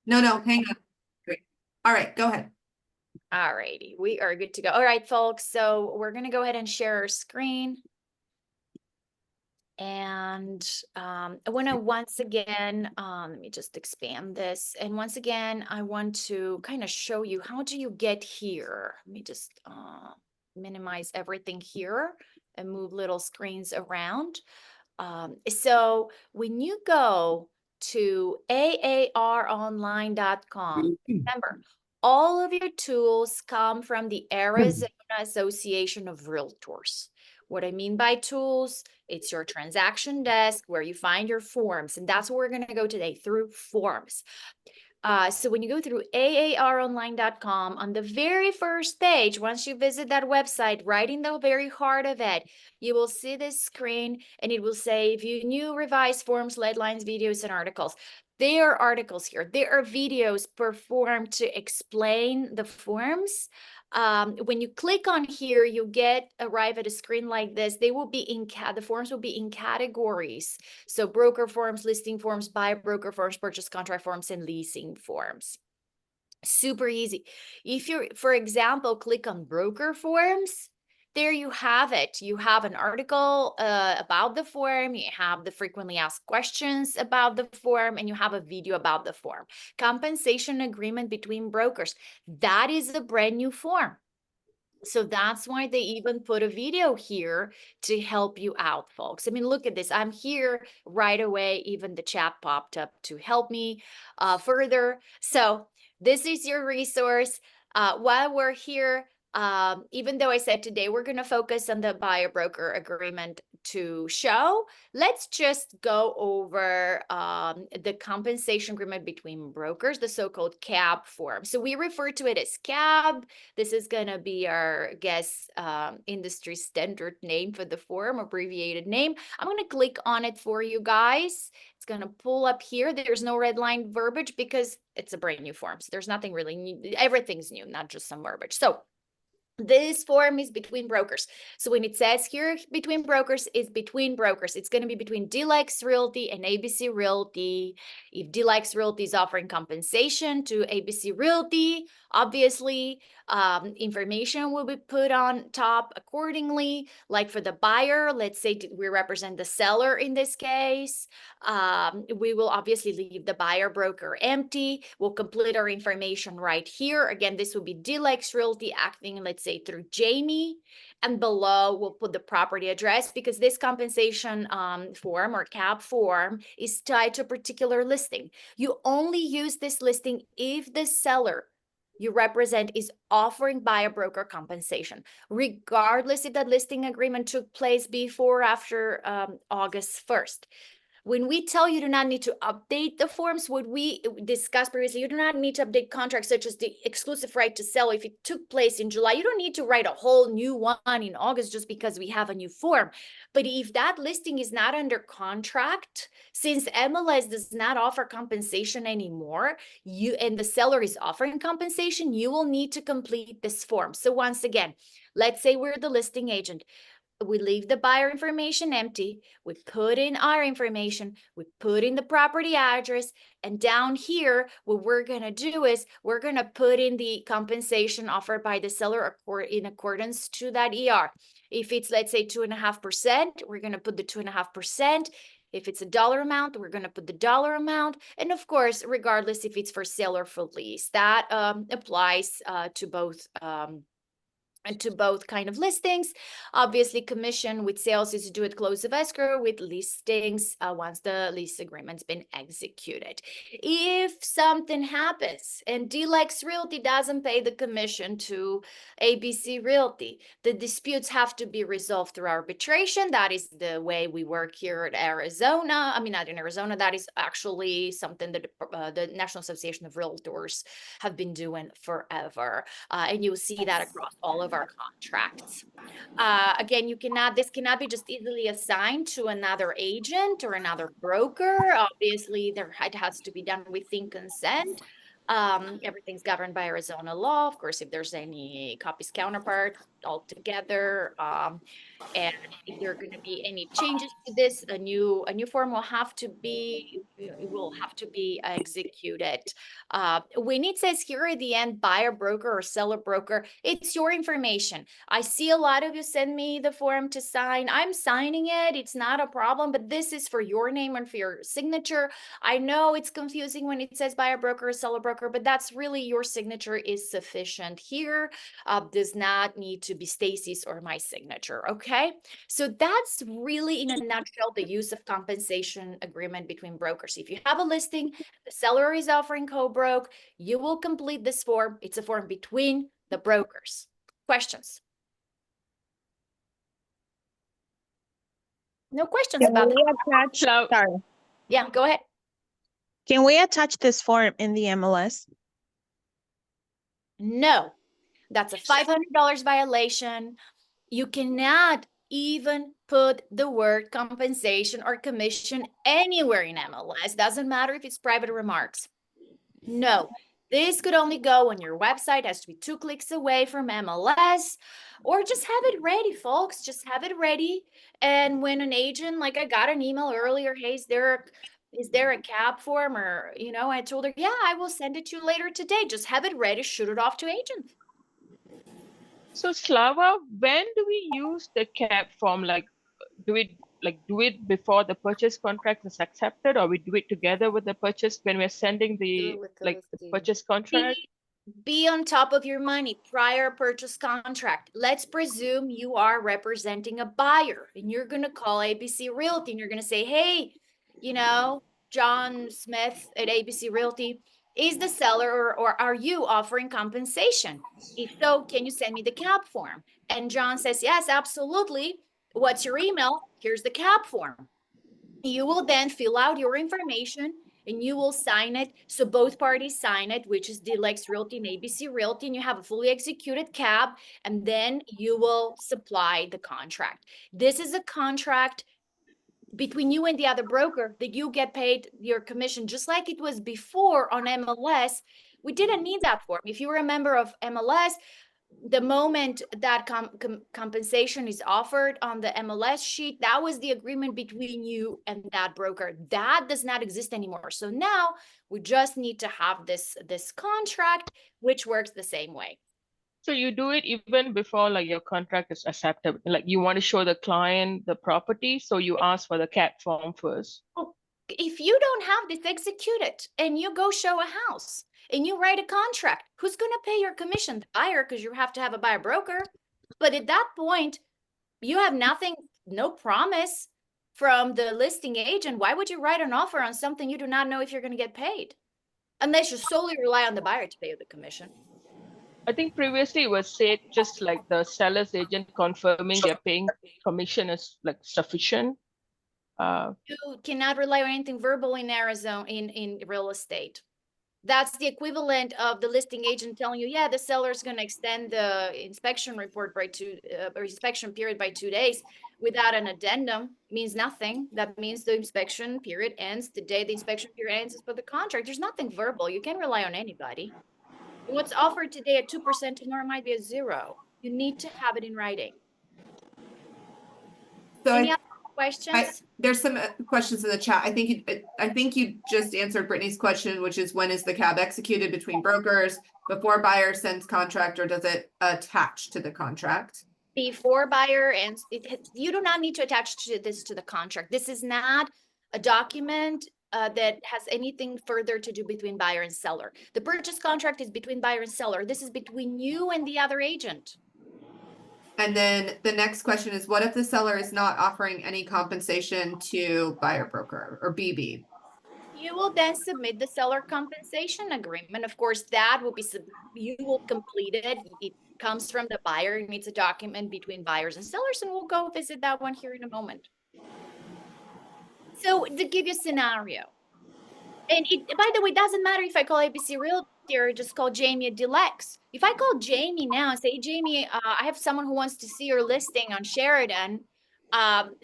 No, no, hang on. Great. All right, go ahead. All righty, we are good to go. All right, folks, so we're gonna go ahead and share our screen. And I want to once again, let me just expand this. And once again, I want to kind of show you, how do you get here? Let me just minimize everything here and move little screens around. So when you go to aaronline.com, remember, all of your tools come from the Arizona Association of Realtors. What I mean by tools, it's your transaction desk where you find your forms. And that's what we're going to go today, through forms. So when you go through aaronline.com, on the very first page, once you visit that website, right in the very heart of it, you will see this screen and it will say view new revised forms, leadlines, videos, and articles. There are articles here. There are videos performed to explain the forms. When you click on here, you arrive at a screen like this. They will be in the forms will be in categories. So broker forms, listing forms, buyer broker forms, purchase contract forms, and leasing forms. Super easy. If you're, for example, click on broker forms, there you have it. You have an article about the form, you have the frequently asked questions about the form, and you have a video about the form. Compensation agreement between brokers. That is a brand new form. So that's why they even put a video here to help you out, folks. I mean, look at this. I'm here right away. Even the chat popped up to help me further. So this is your resource. While we're here, even though I said today we're going to focus on the buyer broker agreement to show, let's just go over the compensation agreement between brokers, the so-called CAB form. So we refer to it as CAB. This is going to be our industry standard name for the form, abbreviated name. I'm going to click on it for you guys. It's going to pull up here. There's no red line verbiage because it's a brand new form. So there's nothing really new. Everything's new, not just some verbiage. So this form is between brokers. So when it says here between brokers, it's between brokers. It's going to be between DLEX Realty and ABC Realty. If DLEX Realty is offering compensation to ABC Realty, obviously information will be put on top accordingly. Like for the buyer, let's say we represent the seller in this case. We will obviously leave the buyer broker empty. We'll complete our information right here. Again, this will be DLEX Realty acting, let's say, through Jamie. And below, we'll put the property address because this compensation form or CAB form is tied to a particular listing. You only use this listing if the seller you represent is offering buyer broker compensation, regardless if that listing agreement took place before or after August 1st. When we tell you do not need to update the forms, what we discussed previously, you do not need to update contracts such as the exclusive right to sell. If it took place in July, you don't need to write a whole new one in August just because we have a new form. But if that listing is not under contract, since MLS does not offer compensation anymore, and the seller is offering compensation, you will need to complete this form. So once again, let's say we're the listing agent. We leave the buyer information empty, we put in our information, we put in the property address, and down here, what we're gonna do is we're gonna put in the compensation offered by the seller in accordance to that ER. If it's, let's say, 2.5%, we're gonna put the 2.5%. If it's a dollar amount, we're gonna put the dollar amount. And of course, regardless if it's for sale or for lease, that applies to both kind of listings. Obviously, commission with sales is due at close of escrow, with listings once the lease agreement's been executed. If something happens and DLEX Realty doesn't pay the commission to ABC Realty, the disputes have to be resolved through arbitration. That is the way we work here at Arizona. I mean, not in Arizona. That is actually something that the National Association of Realtors have been doing forever. And you'll see that across all of our contracts. Again, this cannot be just easily assigned to another agent or another broker. Obviously, it has to be done within consent. Everything's governed by Arizona law. Of course, if there's any copies counterpart, altogether. And if there are going to be any changes to this, a new form will have to be executed. When it says here at the end, buyer broker or seller broker, it's your information. I see a lot of you send me the form to sign. I'm signing it. It's not a problem, but this is for your name and for your signature. I know it's confusing when it says buyer broker or seller broker, but that's really your signature is sufficient here. Does not need to be Stacy's or my signature. Okay. So that's really in a nutshell the use of compensation agreement between brokers. If you have a listing, the seller is offering co-broke, you will complete this form. It's a form between the brokers. Questions? No questions about that. Attach, So- sorry. Yeah, go ahead. Can we attach this form in the MLS? No, that's a $500 violation. You cannot even put the word compensation or commission anywhere in MLS. Doesn't matter if it's private remarks. No, this could only go on your website, has to be 2 clicks away from MLS, or just have it ready, folks. Just have it ready. And when an agent, like I got an email earlier, hey, is there a cap form? Or, I told her, yeah, I will send it to you later today. Just have it ready, shoot it off to agent. So Slava, when do we use the cap form? Like, do we do it before the purchase contract is accepted, or we do it together with the purchase when we're sending the the purchase contract? Be on top of your money prior purchase contract. Let's presume you are representing a buyer and you're going to call ABC Realty and you're going to say, hey, John Smith at ABC Realty is the seller, or are you offering compensation? If so, can you send me the cap form? And John says, yes, absolutely. What's your email? Here's the cap form. You will then fill out your information and you will sign it. So both parties sign it, which is Deluxe Realty and ABC Realty, and you have a fully executed cap, and then you will supply the contract. This is a contract between you and the other broker that you get paid your commission, just like it was before on MLS. We didn't need that form. If you were a member of MLS, the moment that compensation is offered on the MLS sheet, that was the agreement between you and that broker. That does not exist anymore. So now we just need to have this contract, which works the same way. So you do it even before your contract is accepted. You want to show the client the property, so you ask for the cap form first. If you don't have this executed and you go show a house and you write a contract, who's going to pay your commission? The buyer, because you have to have a buyer broker. But at that point, you have nothing, no promise from the listing agent. Why would you write an offer on something you do not know if you're going to get paid? Unless you solely rely on the buyer to pay you the commission. I think previously it was said just like the seller's agent confirming they're paying commission is sufficient. You cannot rely on anything verbal in Arizona in real estate. That's the equivalent of the listing agent telling you, yeah, the seller is going to extend the inspection report by inspection period by 2 days without an addendum. Means nothing. That means the inspection period ends the day the inspection period ends for the contract. There's nothing verbal. You can't rely on anybody. What's offered today at 2% tomorrow might be a 0. You need to have it in writing. So Any other questions? there's some questions in the chat. I think you just answered Brittany's question, which is, when is the CAB executed between brokers? Before buyer sends contract, or does it attach to the contract? Before buyer, and you do not need to attach this to the contract. This is not a document that has anything further to do between buyer and seller. The purchase contract is between buyer and seller. This is between you and the other agent. And then the next question is, what if the seller is not offering any compensation to buyer broker or BB? You will then submit the seller compensation agreement. Of course, that will be, you will complete it. It comes from the buyer, and it's a document between buyers and sellers, and we'll go visit that one here in a moment. So to give you a scenario, and by the way, it doesn't matter if I call ABC Realty or just call Jamie at Deluxe. If I call Jamie now and say, Jamie, I have someone who wants to see your listing on Sheridan.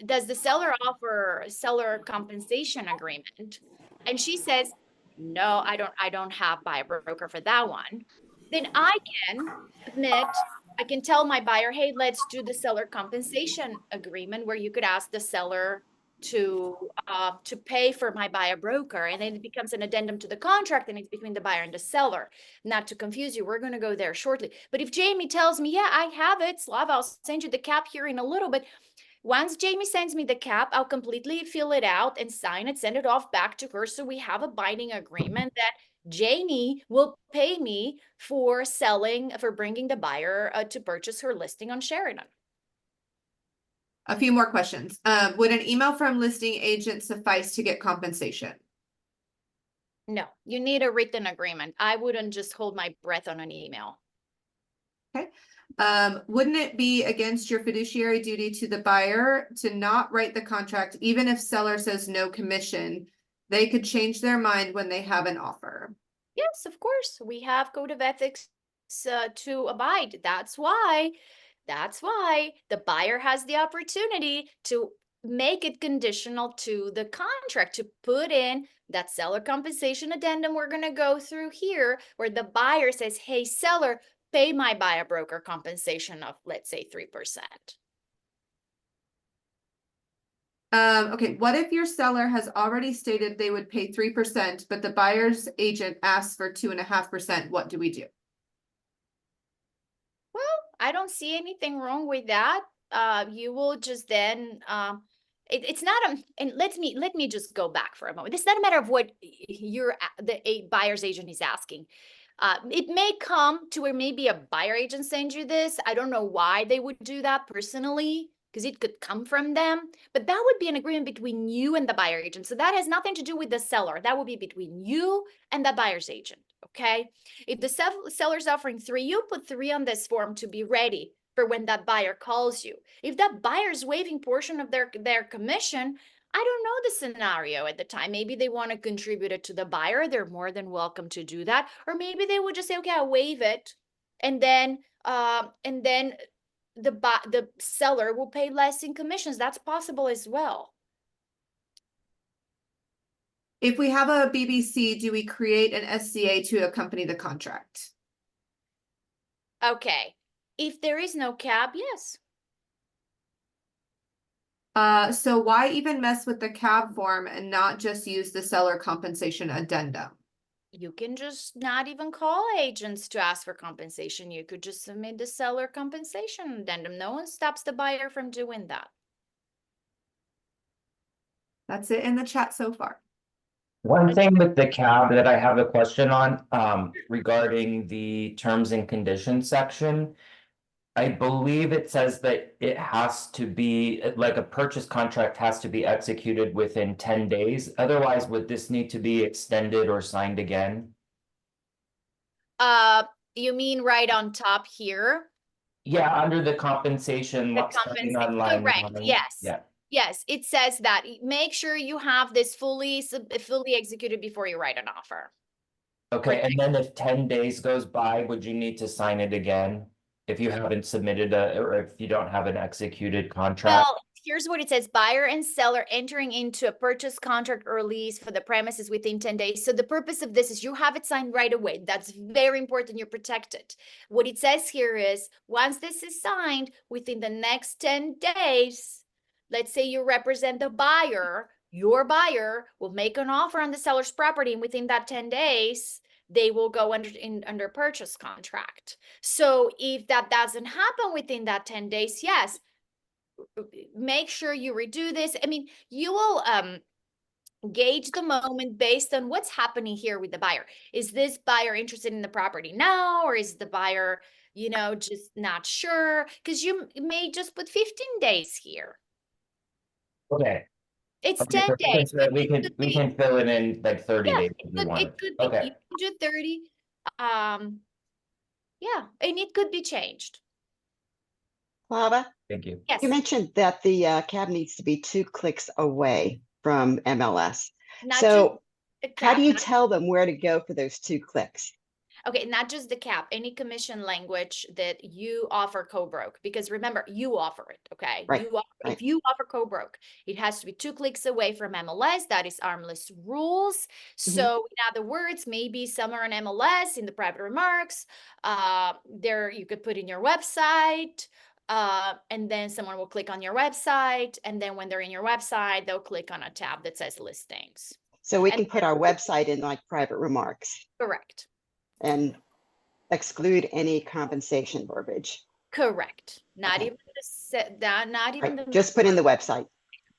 Does the seller offer a seller compensation agreement? And she says, no, I don't have buyer broker for that one. Then I can submit I can tell my buyer, hey, let's do the seller compensation agreement where you could ask the seller to pay for my buyer broker, and then it becomes an addendum to the contract, and it's between the buyer and the seller. Not to confuse you, we're going to go there shortly. But if Jamie tells me, yeah, I have it, Slava, I'll send you the cap here in a little bit. Once Jamie sends me the cap, I'll completely fill it out and sign it, send it off back to her, so we have a binding agreement that Jamie will pay me for bringing the buyer to purchase her listing on Sheridan. A few more questions. Would an email from listing agent suffice to get compensation? No, you need a written agreement. I wouldn't just hold my breath on an email. Okay. Wouldn't it be against your fiduciary duty to the buyer to not write the contract, even if seller says no commission? They could change their mind when they have an offer. Yes, of course. We have code of ethics to abide. That's why the buyer has the opportunity to make it conditional to the contract, to put in that seller compensation addendum we're going to go through here, where the buyer says, hey, seller, pay my buyer broker compensation of, let's say, 3%. Okay, what if your seller has already stated they would pay 3%, but the buyer's agent asks for 2.5%? What do we do? Well, I don't see anything wrong with that. You will just then, it's not and let me just go back for a moment. It's not a matter of what the buyer's agent is asking. It may come to where maybe a buyer agent sends you this. I don't know why they would do that personally, because it could come from them, but that would be an agreement between you and the buyer agent. So that has nothing to do with the seller. That would be between you and the buyer's agent. Okay. If the seller's offering 3, you put 3 on this form to be ready for when that buyer calls you. If that buyer's waiving portion of their commission, I don't know the scenario at the time. Maybe they want to contribute it to the buyer. They're more than welcome to do that. Or maybe they would just say, okay, I'll waive it. And then the seller will pay less in commissions. That's possible as well. If we have a BBC, do we create an SCA to accompany the contract? Okay. If there is no cap, yes. So why even mess with the CAB form and not just use the seller compensation addendum? You can just not even call agents to ask for compensation. You could just submit the seller compensation addendum. No one stops the buyer from doing that. That's it in the chat so far. One thing with the cab that I have a question on, regarding the terms and conditions section. I believe it says that it has to be, like a purchase contract has to be executed within 10 days. Otherwise, would this need to be extended or signed again? You mean right on top here? Yeah, under the compensation. The starting compensation, on line correct, 9. yes. Yeah. Yes, it says that. Make sure you have this fully executed before you write an offer. Okay, and then if 10 days goes by, would you need to sign it again? If you haven't submitted or if you don't have an executed contract? Well, here's what it says. Buyer and seller entering into a purchase contract or lease for the premises within 10 days. So the purpose of this is you have it signed right away. That's very important. You're protected. What it says here is once this is signed within the next 10 days, let's say you represent the buyer, your buyer will make an offer on the seller's property, and within that 10 days, they will go under purchase contract. So if that doesn't happen within that 10 days, yes, make sure you redo this. I mean, you will gauge the moment based on what's happening here with the buyer. Is this buyer interested in the property now, or is the buyer, just not sure? Because you may just put 15 days here. Okay. It's Okay, 10 days. so we can fill it in like 30 days if we want. It could be, Okay. you can do 30. Yeah, and it could be changed. Slava, Thank you. Yes. you mentioned that the cab needs to be 2 clicks away from MLS. Not So just a how do cab, you not- tell them where to go for those 2 clicks? Okay, not just the cap, any commission language that you offer co-broke, because remember, you offer it, okay? Right, You offer, right. if you offer co-broke, it has to be 2 clicks away from MLS. That is armless rules. So in other words, maybe somewhere on MLS in the private remarks, there you could put in your website, and then someone will click on your website, and then when they're in your website, they'll click on a tab that says listings. So we And- can put our website in like private remarks Correct. and exclude any compensation verbiage. Correct. Not Okay. even not even Right, the just put in the website.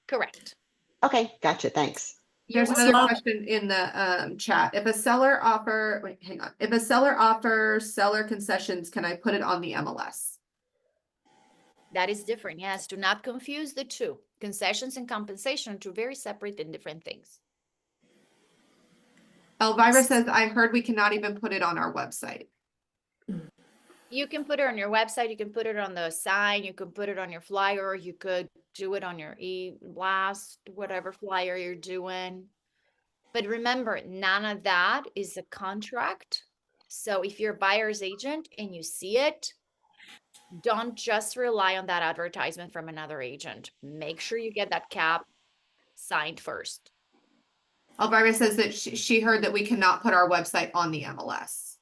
correct. Okay, gotcha, thanks. You're There's welcome. another question in the chat. If a seller wait, hang on. If a seller offers seller concessions, can I put it on the MLS? That is different. Yes, do not confuse the two. Concessions and compensation are two very separate and different things. Elvira says, I heard we cannot even put it on our website. You can put it on your website, you can put it on the sign, you can put it on your flyer, you could do it on your e-blast, whatever flyer you're doing. But remember, none of that is a contract. So if you're a buyer's agent and you see it, don't just rely on that advertisement from another agent. Make sure you get that cap signed first. Elvira says that she heard that we cannot put our website on the MLS.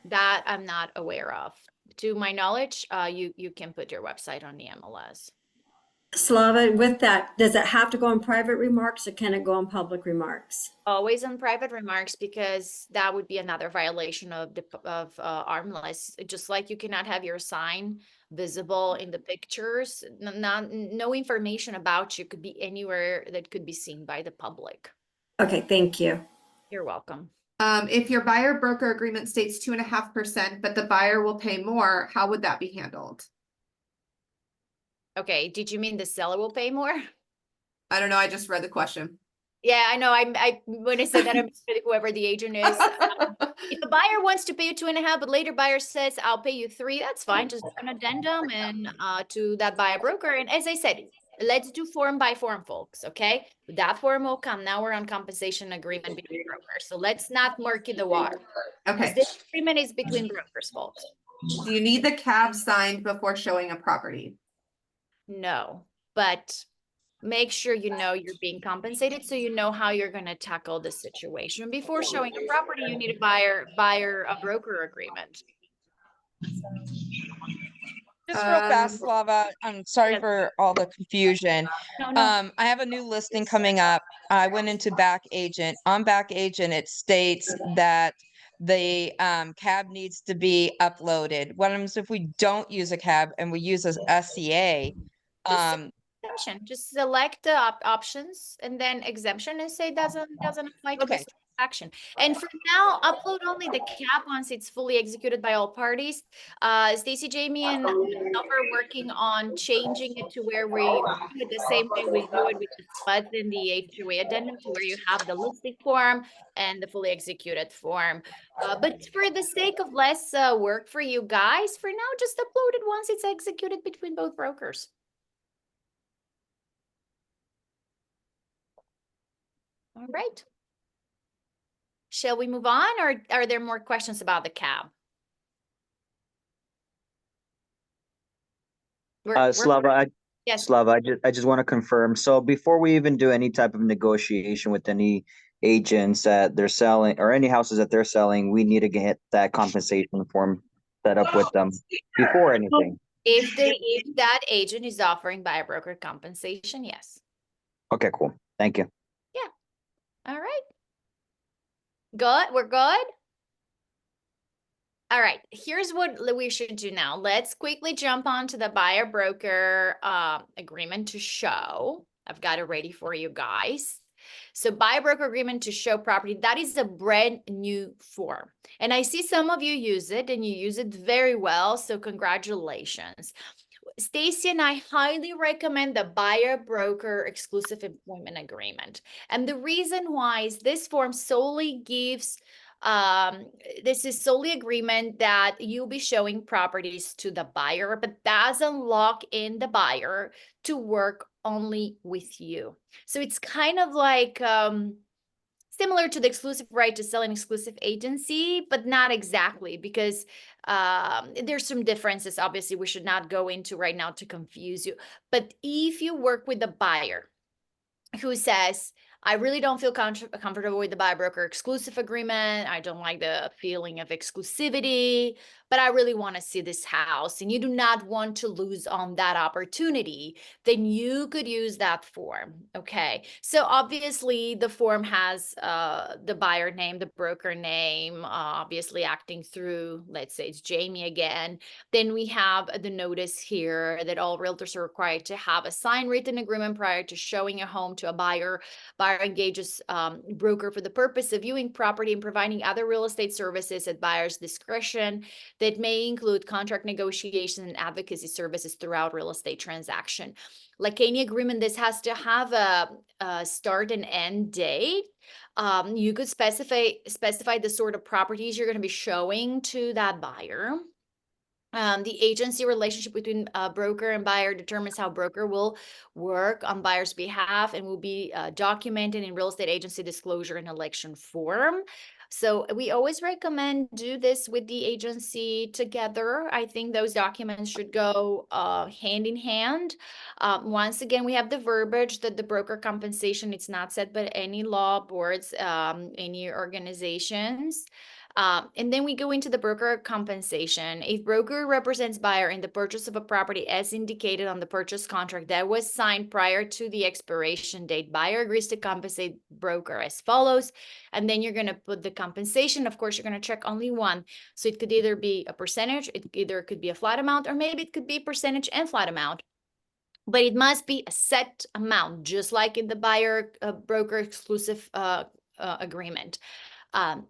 That I'm not aware of. To my knowledge, you can put your website on the MLS. Slava, with that, does it have to go in private remarks or can it go in public remarks? Always on private remarks, because that would be another violation of armless. Just like you cannot have your sign visible in the pictures, no information about you could be anywhere that could be seen by the public. Okay, thank you. You're welcome. If your buyer broker agreement states 2.5%, but the buyer will pay more, how would that be handled? Okay, did you mean the seller will pay more? I don't know. I just read the question. Yeah, I know. I when I said that, I'm whoever the agent is. If the buyer wants to pay you 2.5, but later buyer says, I'll pay you 3, that's fine. Just an addendum and to that buyer broker. And as I said, let's do form by form, folks. Okay, that form will come. Now we're on compensation agreement between brokers. So let's not murky the water. Because Okay. this agreement is between brokers, folks. Do you need the CAB signed before showing a property? No, but make sure you know you're being compensated so you know how you're going to tackle the situation. Before showing a property, you need a broker agreement. Just real fast, Um, Slava, I'm sorry Yes. for all the confusion. No. I have a new listing coming up. I went into Back Agent. On Back Agent, it states that the cab needs to be uploaded. What happens if we don't use a cab and we use a SCA? Exemption. Just select the options and then exemption and say doesn't apply to Okay. this transaction. And for now, upload only the cap once it's fully executed by all parties. Stacy, Jamie, and myself are working on changing it to where we do it the same way we do it with the SPUDs in the HOA addendum, to where you have the listing form and the fully executed form. But for the sake of less work for you guys, for now, just upload it once it's executed between both brokers. All right. Shall we move on, or are there more questions about the cab? Slava, Yes. Slava, I just want to confirm. So before we even do any type of negotiation with any agents that they're selling or any houses that they're selling, we need to get that compensation form set up with them before anything. If that agent is offering buyer broker compensation, yes. Okay, cool. Thank you. All right. Good. We're good. All right. Here's what we should do now. Let's quickly jump onto the buyer broker agreement to show. I've got it ready for you guys. So buyer broker agreement to show property, that is a brand new form. And I see some of you use it and you use it very well. So congratulations. Stacy and I highly recommend the buyer broker exclusive employment agreement. And the reason why is this form solely gives this is solely agreement that you'll be showing properties to the buyer, but doesn't lock in the buyer to work only with you. So it's kind of like similar to the exclusive right to sell an exclusive agency, but not exactly, because there's some differences. Obviously, we should not go into right now to confuse you. But if you work with a buyer who says, I really don't feel comfortable with the buyer broker exclusive agreement. I don't like the feeling of exclusivity, but I really want to see this house, and you do not want to lose on that opportunity, then you could use that form. Okay. So obviously the form has the buyer name, the broker name, obviously acting through, let's say it's Jamie again. Then we have the notice here that all realtors are required to have a signed written agreement prior to showing a home to a buyer. Buyer engages broker for the purpose of viewing property and providing other real estate services at buyer's discretion that may include contract negotiation and advocacy services throughout real estate transaction. Like any agreement, this has to have a start and end date. You could specify the sort of properties you're going to be showing to that buyer. The agency relationship between broker and buyer determines how broker will work on buyer's behalf and will be documented in real estate agency disclosure and election form. So we always recommend do this with the agency together. I think those documents should go hand in hand. Once again, we have the verbiage that the broker compensation, it's not set by any law, boards, any organizations. And then we go into the broker compensation. If broker represents buyer in the purchase of a property as indicated on the purchase contract that was signed prior to the expiration date, buyer agrees to compensate broker as follows. And then you're going to put the compensation. Of course, you're going to check only one. So it could either be a percentage, it either could be a flat amount, or maybe it could be percentage and flat amount. But it must be a set amount, just like in the buyer broker exclusive agreement.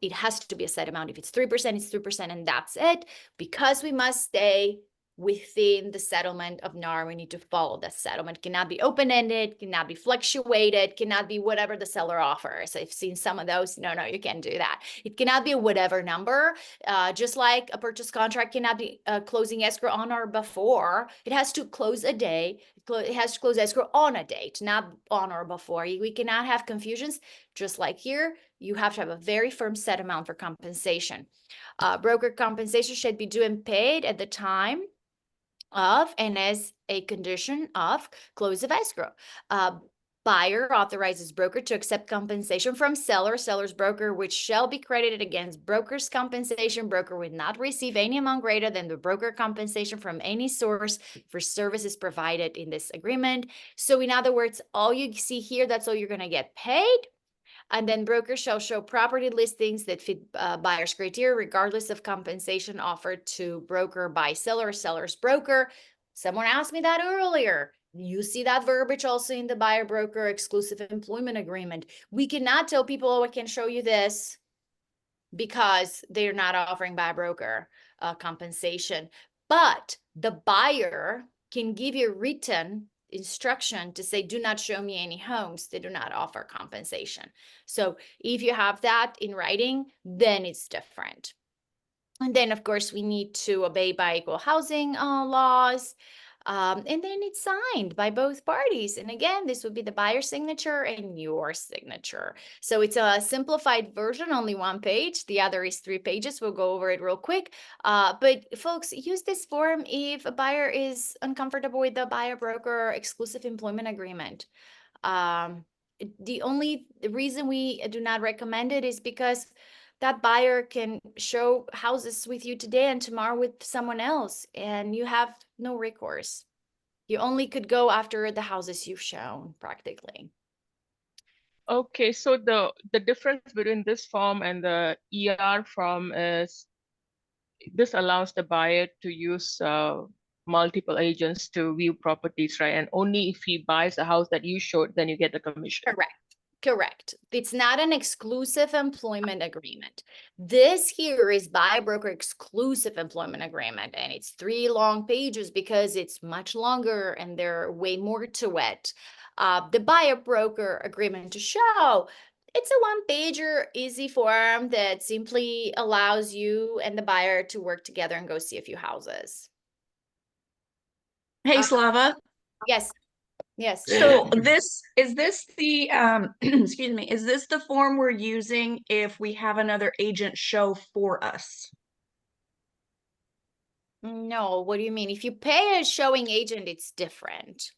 It has to be a set amount. If it's 3%, it's 3%, and that's it. Because we must stay within the settlement of NAR, we need to follow that settlement. It cannot be open-ended, cannot be fluctuated, cannot be whatever the seller offers. I've seen some of those. No, you can't do that. It cannot be a whatever number. Just like a purchase contract cannot be closing escrow on or before. It has to close a day. It has to close escrow on a date, not on or before. We cannot have confusions. Just like here, you have to have a very firm set amount for compensation. Broker compensation should be due and paid at the time of and as a condition of close of escrow. Buyer authorizes broker to accept compensation from seller, seller's broker, which shall be credited against broker's compensation. Broker would not receive any amount greater than the broker compensation from any source for services provided in this agreement. So in other words, all you see here, that's all you're going to get paid. And then broker shall show property listings that fit buyer's criteria, regardless of compensation offered to broker by seller or seller's broker. Someone asked me that earlier. You see that verbiage also in the buyer broker exclusive employment agreement. We cannot tell people, oh, I can show you this because they're not offering buyer broker compensation. But the buyer can give you written instruction to say, do not show me any homes. They do not offer compensation. So if you have that in writing, then it's different. And then, of course, we need to obey by equal housing laws. And then it's signed by both parties. And again, this would be the buyer's signature and your signature. So it's a simplified version, only one page. The other is 3 pages. We'll go over it real quick. But folks, use this form if a buyer is uncomfortable with the buyer broker exclusive employment agreement. The only reason we do not recommend it is because that buyer can show houses with you today and tomorrow with someone else, and you have no recourse. You only could go after the houses you've shown, practically. Okay, so the difference between this form and the ER form is this allows the buyer to use multiple agents to view properties, right? And only if he buys a house that you showed, then you get the commission. Correct. It's not an exclusive employment agreement. This here is buyer broker exclusive employment agreement, and it's 3 long pages because it's much longer and there are way more to it. The buyer broker agreement to show, it's a 1-pager, easy form that simply allows you and the buyer to work together and go see a few houses. Hey, Slava. Yes. Yes. So is this the excuse me, is this the form we're using if we have another agent show for us? No, what do you mean? If you pay a showing agent, it's different.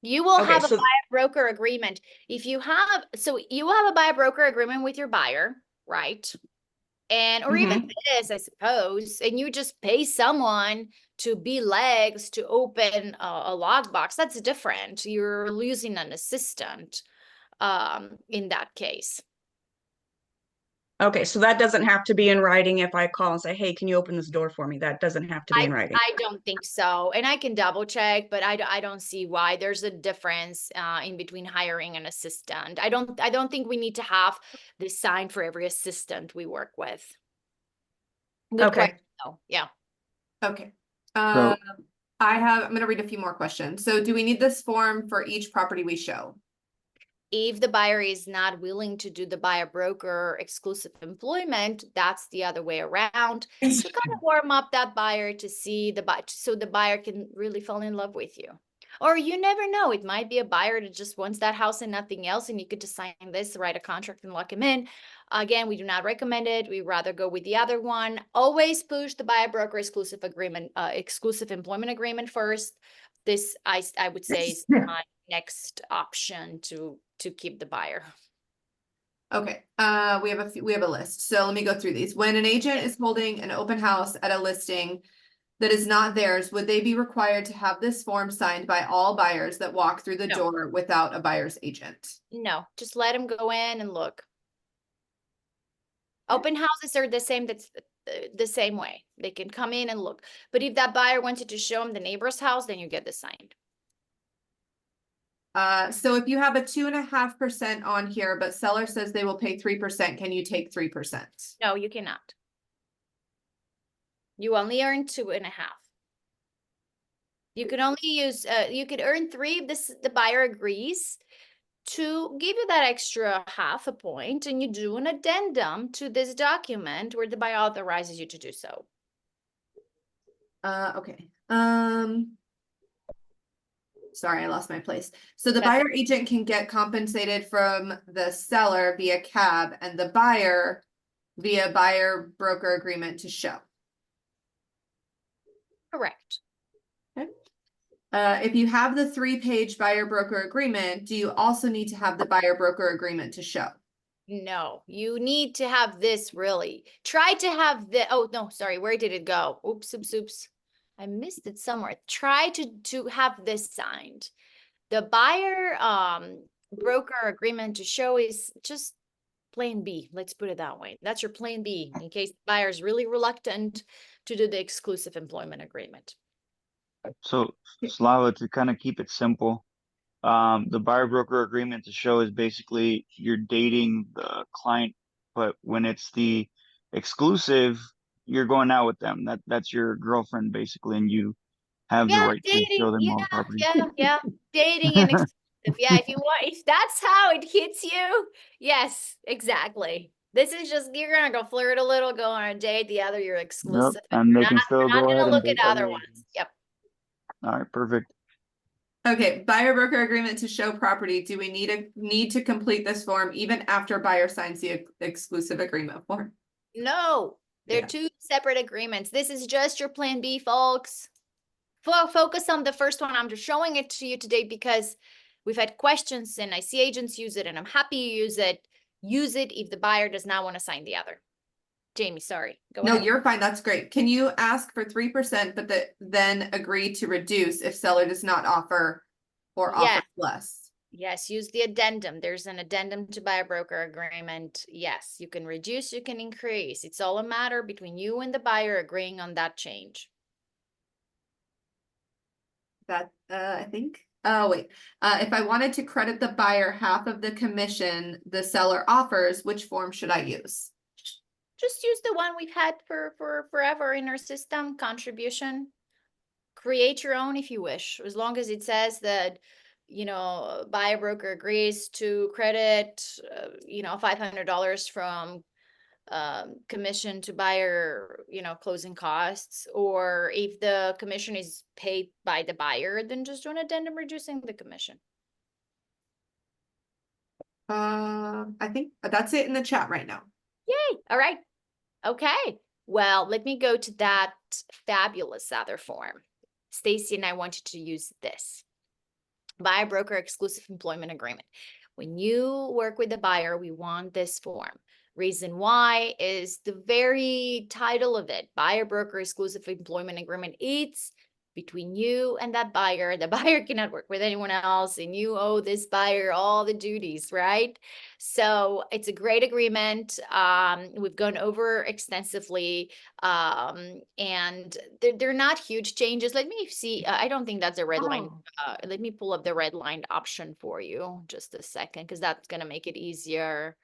You will Okay, have a so buyer broker agreement. If you have, so you have a buyer broker agreement with your buyer, right? And, or even this, I suppose, and you just pay someone to be legs to open a lockbox. That's different. You're losing an assistant in that case. okay, so that doesn't have to be in writing if I call and say, hey, can you open this door for me? That doesn't have to be in writing. I don't think so. And I can double check, but I don't see why there's a difference in between hiring an assistant. I don't think we need to have this signed for every assistant we work with. Good Okay. question, though. Yeah. Okay. So- I'm gonna read a few more questions. So do we need this form for each property we show? If the buyer is not willing to do the buyer broker exclusive employment, that's the other way around. To kind of warm up that buyer to see the buyer, so the buyer can really fall in love with you. Or you never know, it might be a buyer that just wants that house and nothing else, and you could just sign this, write a contract, and lock him in. Again, we do not recommend it. We rather go with the other one. Always push the buyer broker exclusive agreement, exclusive employment agreement first. This I would say is my next option to keep the buyer. Okay, we have a list. So let me go through these. When an agent is holding an open house at a listing that is not theirs, would they be required to have this form signed by all buyers that walk through the No. door without a buyer's agent? No, just let them go in and look. Open houses are the same. That's the same way. They can come in and look. But if that buyer wanted to show them the neighbor's house, then you get this signed. So if you have a 2.5% on here, but seller says they will pay 3%, can you take 3%? No, you cannot. You only earn 2.5. You can only use, you could earn 3 if the buyer agrees to give you that extra 0.5 point, and you do an addendum to this document where the buyer authorizes you to do so. Okay. Sorry, I lost my place. So the That's buyer agent can get compensated from the seller via CAB and the buyer via buyer broker agreement to show. Correct. If you have the 3-page buyer broker agreement, do you also need to have the buyer broker agreement to show? No, you need to have this really. Try to have the, oh no, sorry, where did it go? Oops. I missed it somewhere. Try to have this signed. The buyer broker agreement to show is just plan B. Let's put it that way. That's your plan B in case the buyer is really reluctant to do the exclusive employment agreement. So Slava, to kind of keep it simple, the buyer broker agreement to show is basically you're dating the client, but when it's the exclusive, you're going out with them. That's your girlfriend basically, and you have the Yeah, right to dating. show them all the property. Yeah. Dating and exclusive. Yeah, if you want, if that's how it hits you, yes, exactly. This is just, you're gonna go flirt a little, go on a date, the other you're Yep, exclusive. and they We're can not still go gonna ahead and look at date other other ones. agents. Yep. All right, perfect. Okay, buyer broker agreement to show property. Do we need to complete this form even after buyer signs the exclusive agreement form? No, they're Yeah. two separate agreements. This is just your plan B, folks. Focus on the first one. I'm just showing it to you today because we've had questions and I see agents use it and I'm happy you use it. Use it if the buyer does not want to sign the other. Jamie, sorry. Go No, ahead. you're fine. That's great. Can you ask for 3%, but then agree to reduce if seller does not offer or Yeah. offer less? Yes, use the addendum. There's an addendum to buyer broker agreement. Yes, you can reduce, you can increase. It's all a matter between you and the buyer agreeing on that change. That, I think, oh, wait. If I wanted to credit the buyer half of the commission the seller offers, which form should I use? Just use the one we've had for forever in our system, contribution. Create your own if you wish, as long as it says that, you know, buyer broker agrees to credit, you know, $500 from commission to buyer, closing costs, or if the commission is paid by the buyer, then just do an addendum reducing the commission. I think that's it in the chat right now. Yay. All right. Okay. Well, let me go to that fabulous other form. Stacy and I want you to use this. Buyer broker exclusive employment agreement. When you work with the buyer, we want this form. Reason why is the very title of it, buyer broker exclusive employment agreement. It's between you and that buyer. The buyer cannot work with anyone else, and you owe this buyer all the duties, right? So it's a great agreement. We've gone over extensively, and they're not huge changes. Let me see. I don't think that's a red line. Let me pull up the red line option for you just a second, because that's going to make it easier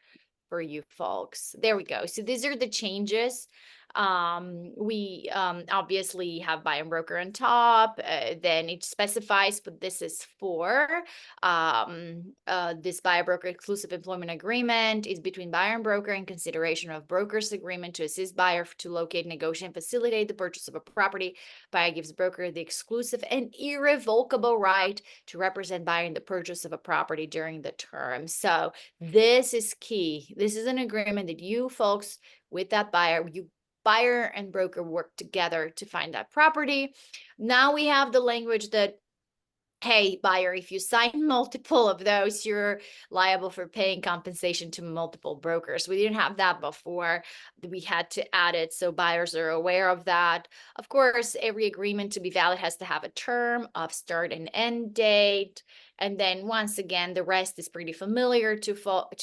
for you folks. There we go. So these are the changes. We obviously have buyer and broker on top, then it specifies what this is for. This buyer broker exclusive employment agreement is between buyer and broker in consideration of broker's agreement to assist buyer to locate, negotiate, and facilitate the purchase of a property. Buyer gives broker the exclusive and irrevocable right to represent buyer in the purchase of a property during the term. So this is key. This is an agreement that you folks with that buyer, buyer and broker work together to find that property. Now we have the language that, hey, buyer, if you sign multiple of those, you're liable for paying compensation to multiple brokers. We didn't have that before. We had to add it so buyers are aware of that. Of course, every agreement to be valid has to have a term of start and end date. And then once again, the rest is pretty familiar to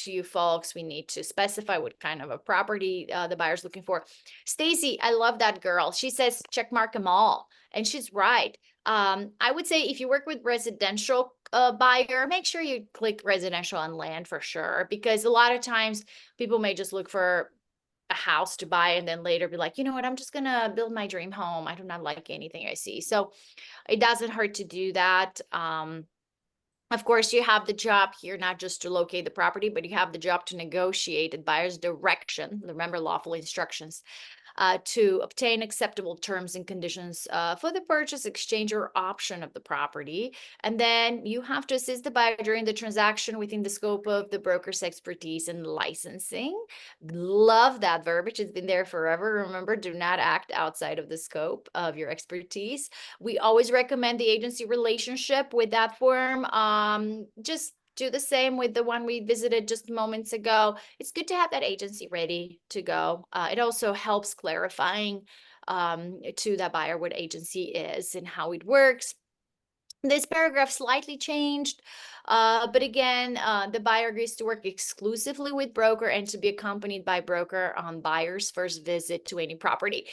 you folks. We need to specify what kind of a property the buyer's looking for. Stacy, I love that girl. She says, check mark them all. And she's right. I would say if you work with residential buyer, make sure you click residential on land for sure, because a lot of times people may just look for a house to buy and then later be like, you know what, I'm just going to build my dream home. I do not like anything I see. So it doesn't hurt to do that. Of course, you have the job here, not just to locate the property, but you have the job to negotiate the buyer's direction. Remember, lawful instructions. To obtain acceptable terms and conditions for the purchase, exchange, or option of the property. And then you have to assist the buyer during the transaction within the scope of the broker's expertise and licensing. Love that verbiage. It's been there forever. Remember, do not act outside of the scope of your expertise. We always recommend the agency relationship with that form. Just do the same with the one we visited just moments ago. It's good to have that agency ready to go. It also helps clarifying to the buyer what agency is and how it works. This paragraph slightly changed, but again, the buyer agrees to work exclusively with broker and to be accompanied by broker on buyer's first visit to any property.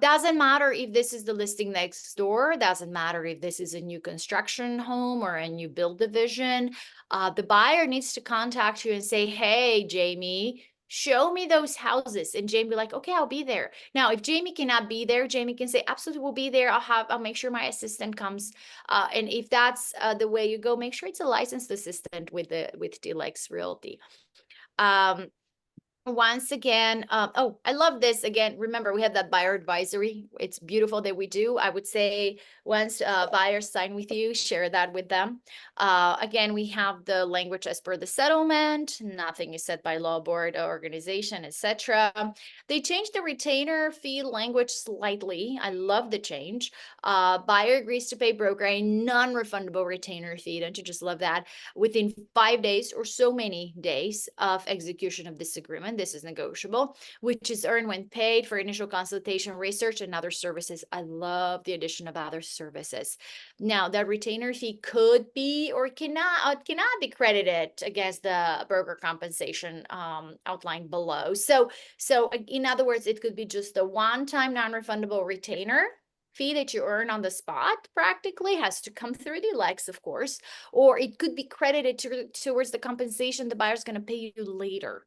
Doesn't matter if this is the listing next door, doesn't matter if this is a new construction home or a new build division. The buyer needs to contact you and say, hey, Jamie, show me those houses. And Jamie be like, okay, I'll be there. Now, if Jamie cannot be there, Jamie can say, absolutely, we'll be there. I'll make sure my assistant comes. And if that's the way you go, make sure it's a licensed assistant with DLX Realty. Once again, oh, I love this. Again, remember, we have that buyer advisory. It's beautiful that we do. I would say once buyers sign with you, share that with them. Again, we have the language as per the settlement. Nothing is set by law, board, organization, etc. They changed the retainer fee language slightly. I love the change. Buyer agrees to pay broker a non-refundable retainer fee. Don't you just love that? Within 5 days or so many days of execution of this agreement. This is negotiable, which is earned when paid for initial consultation, research, and other services. I love the addition of other services. Now, that retainer fee could be or cannot be credited against the broker compensation outlined below. So in other words, it could be just a one-time non-refundable retainer fee that you earn on the spot, practically has to come through the DLX, of course, or it could be credited towards the compensation the buyer's going to pay you later.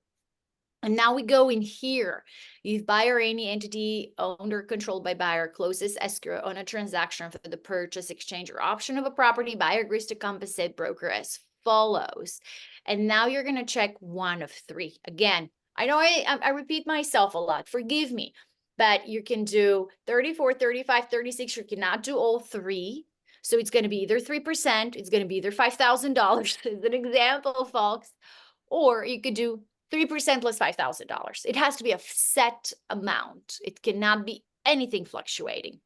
And now we go in here. If buyer or any entity owned or controlled by buyer closes escrow on a transaction for the purchase, exchange, or option of a property, buyer agrees to compensate broker as follows. And now you're going to check one of three. Again, I know I repeat myself a lot, forgive me, but you can do 34, 35, 36. You cannot do all three. So it's going to be either 3%, it's going to be either $5,000 as an example, folks, or you could do 3% plus $5,000. It has to be a set amount. It cannot be anything fluctuating.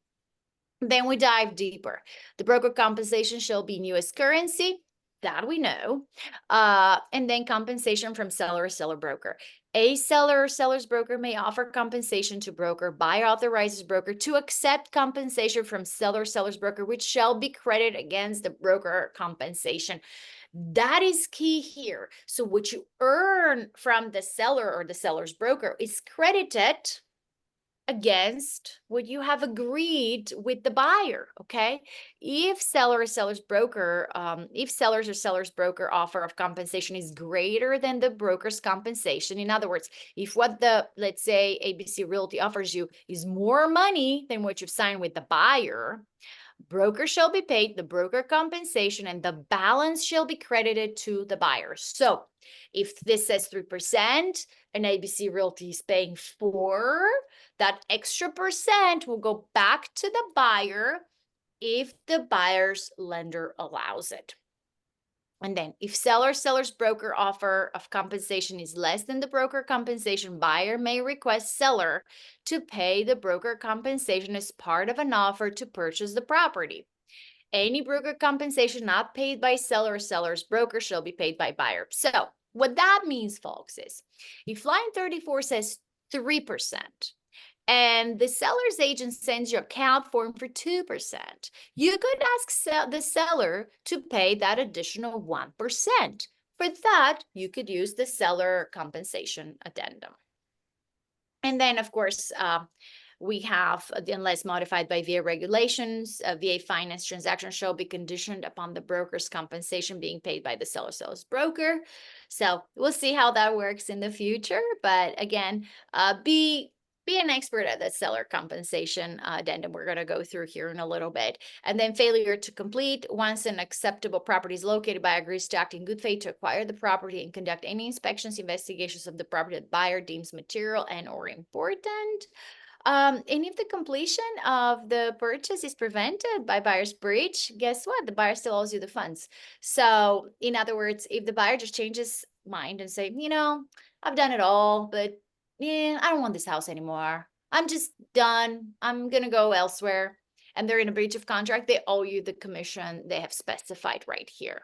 Then we dive deeper. The broker compensation shall be in US currency, that we know. And then compensation from seller or seller broker. A seller or seller's broker may offer compensation to broker. Buyer authorizes broker to accept compensation from seller or seller's broker, which shall be credited against the broker compensation. That is key here. So what you earn from the seller or the seller's broker is credited against what you have agreed with the buyer. Okay, if seller or seller's broker, if sellers or seller's broker offer of compensation is greater than the broker's compensation, in other words, if what the, let's say, ABC Realty offers you is more money than what you've signed with the buyer, broker shall be paid the broker compensation and the balance shall be credited to the buyer. So if this says 3% and ABC Realty is paying 4%, that extra percent will go back to the buyer if the buyer's lender allows it. And then if seller's broker offer of compensation is less than the broker compensation, buyer may request seller to pay the broker compensation as part of an offer to purchase the property. Any broker compensation not paid by seller or seller's broker shall be paid by buyer. So what that means, folks, is if line 34 says 3%, and the seller's agent sends you a CAP form for 2%, you could ask the seller to pay that additional 1%. For that, you could use the seller compensation addendum. And then, of course, we have, unless modified by VA regulations, VA finance transaction shall be conditioned upon the broker's compensation being paid by the seller's broker. So we'll see how that works in the future. But again, be an expert at the seller compensation addendum we're going to go through here in a little bit. And then failure to complete. Once an acceptable property is located, buyer agrees to act in good faith to acquire the property and conduct any inspections, investigations of the property that buyer deems material and or important. And if the completion of the purchase is prevented by buyer's breach, guess what? The buyer still owes you the funds. So in other words, if the buyer just changes mind and say, I've done it all, but yeah, I don't want this house anymore. I'm just done. I'm going to go elsewhere. And they're in a breach of contract, they owe you the commission they have specified right here.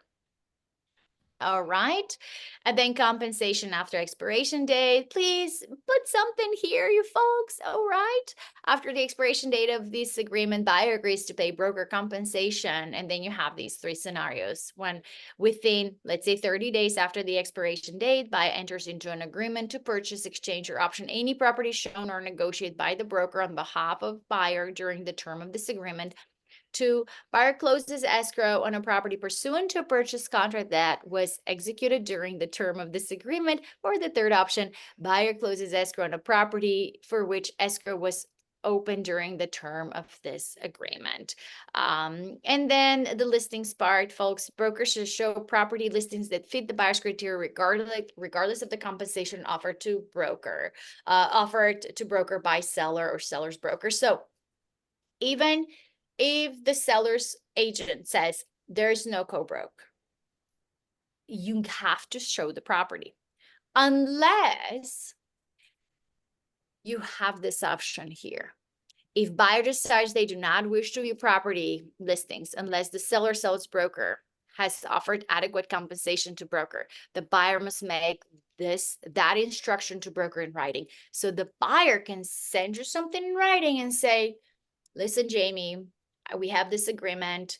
All right. And then compensation after expiration date. Please put something here, you folks. All right. After the expiration date of this agreement, buyer agrees to pay broker compensation. And then you have these three scenarios. When within, let's say 30 days after the expiration date, buyer enters into an agreement to purchase, exchange, or option any property shown or negotiated by the broker on behalf of buyer during the term of this agreement. 2, buyer closes escrow on a property pursuant to a purchase contract that was executed during the term of this agreement. Or the third option, buyer closes escrow on a property for which escrow was open during the term of this agreement. And then the listings part, folks, brokers should show property listings that fit the buyer's criteria regardless of the compensation offered to broker by seller or seller's broker. So even if the seller's agent says there's no co-broke, you have to show the property unless you have this option here. If buyer decides they do not wish to view property listings unless the seller sells broker has offered adequate compensation to broker, the buyer must make that instruction to broker in writing. So the buyer can send you something in writing and say, listen, Jamie, we have this agreement.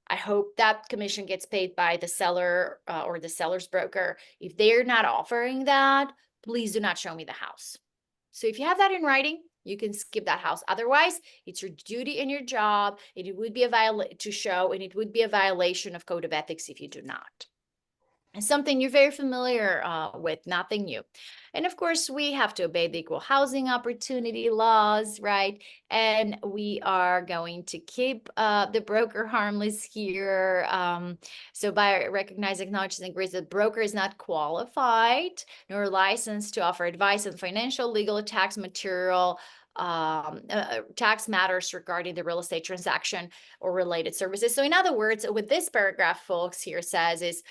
I hope that commission gets paid by the seller or the seller's broker. If they're not offering that, please do not show me the house. So if you have that in writing, you can skip that house. Otherwise, it's your duty and your job, and it would be to show, and it would be a violation of code of ethics if you do not. something you're very familiar with, nothing new. And of course, we have to obey the equal housing opportunity laws, right? And we are going to keep the broker harmless here. So by recognizing, acknowledges, and agrees that broker is not qualified nor licensed to offer advice on financial, legal, tax material, tax matters regarding the real estate transaction or related services. So in other words, what this paragraph, folks, here says is,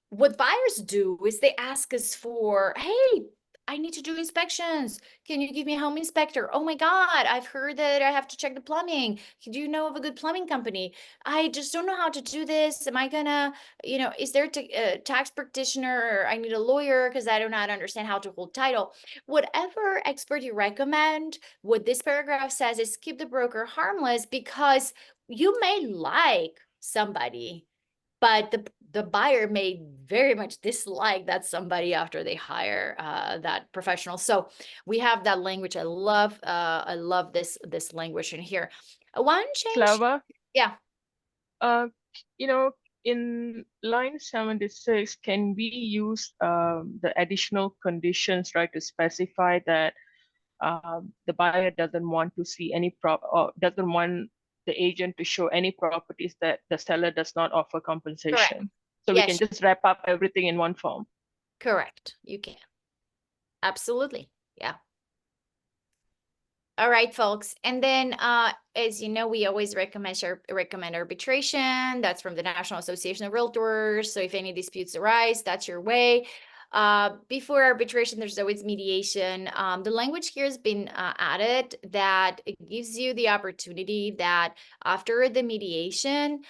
what buyers do is they ask us for, hey, I need to do inspections. Can you give me a home inspector? Oh my God, I've heard that I have to check the plumbing. Do you know of a good plumbing company? I just don't know how to do this. Am I gonna, is there a tax practitioner, or I need a lawyer because I do not understand how to hold title? Whatever expert you recommend, what this paragraph says is keep the broker harmless, because you may like somebody, but the buyer may very much dislike that somebody after they hire that professional. So we have that language. I love this language in here. One change, Slava, yeah. you know, in line 76, can we use the additional conditions, right, to specify that the buyer doesn't want to see any or doesn't want the agent to show any properties that the seller does not offer compensation? So we can Yes, just wrap up everything in one form. correct. You can. Absolutely. Yeah. All right, folks. And then, as you know, we always recommend arbitration. That's from the National Association of Realtors. So if any disputes arise, that's your way. Before arbitration, there's always mediation. The language here has been added that it gives you the opportunity that after the mediation,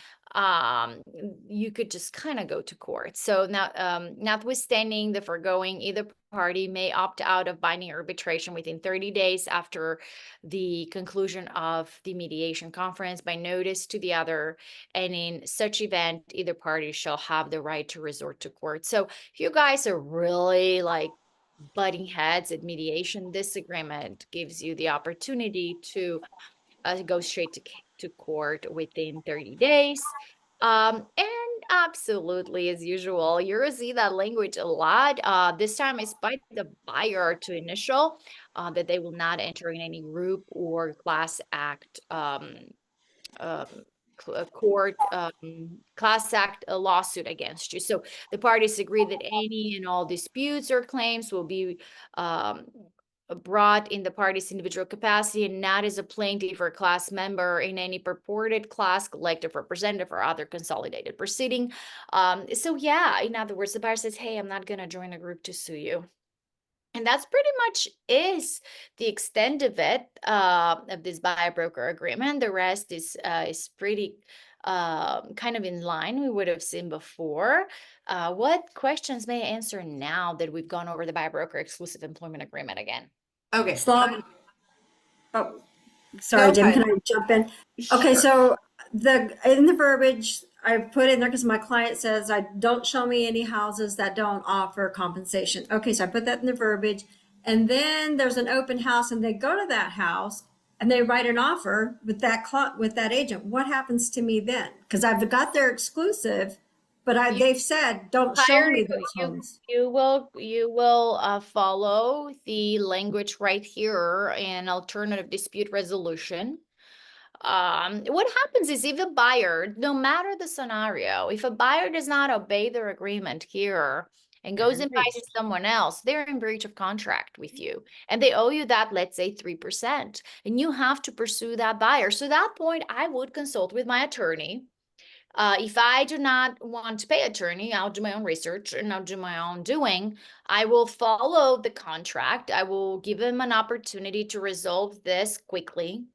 you could just kind of go to court. So now, notwithstanding the foregoing, either party may opt out of binding arbitration within 30 days after the conclusion of the mediation conference by notice to the other, and in such event, either party shall have the right to resort to court. So if you guys are really like butting heads at mediation, this agreement gives you the opportunity to go straight to court within 30 days. And absolutely, as usual, you'll see that language a lot. This time it's by the buyer to initial that they will not enter in any group or class act court class act a lawsuit against you. So the parties agree that any and all disputes or claims will be brought in the party's individual capacity and not as a plaintiff or class member in any purported class, collective representative, or other consolidated proceeding. So yeah, in other words, the buyer says, hey, I'm not going to join a group to sue you. And that's pretty much is the extent of it, of this buyer broker agreement. The rest is pretty kind of in line we would have seen before. What questions may I answer now that we've gone over the buyer broker exclusive employment agreement again? Okay. Slav, oh, sorry, Go Jim, ahead. can I jump in? Okay, Sure. so in the verbiage, I put in there because my client says, I don't show me any houses that don't offer compensation. Okay, so I put that in the verbiage. And then there's an open house and they go to that house and they write an offer with that agent. What happens to me then? Because I've got their exclusive, but they've said, don't show me those homes. You will follow the language right here in alternative dispute resolution. What happens is if a buyer, no matter the scenario, if a buyer does not obey their agreement here and goes and buys someone else, they're in breach of contract with you and they owe you that, let's say 3%, and you have to pursue that buyer. So at that point, I would consult with my attorney. If I do not want to pay attorney, I'll do my own research and I'll do my own doing. I will follow the contract. I will give them an opportunity to resolve this quickly.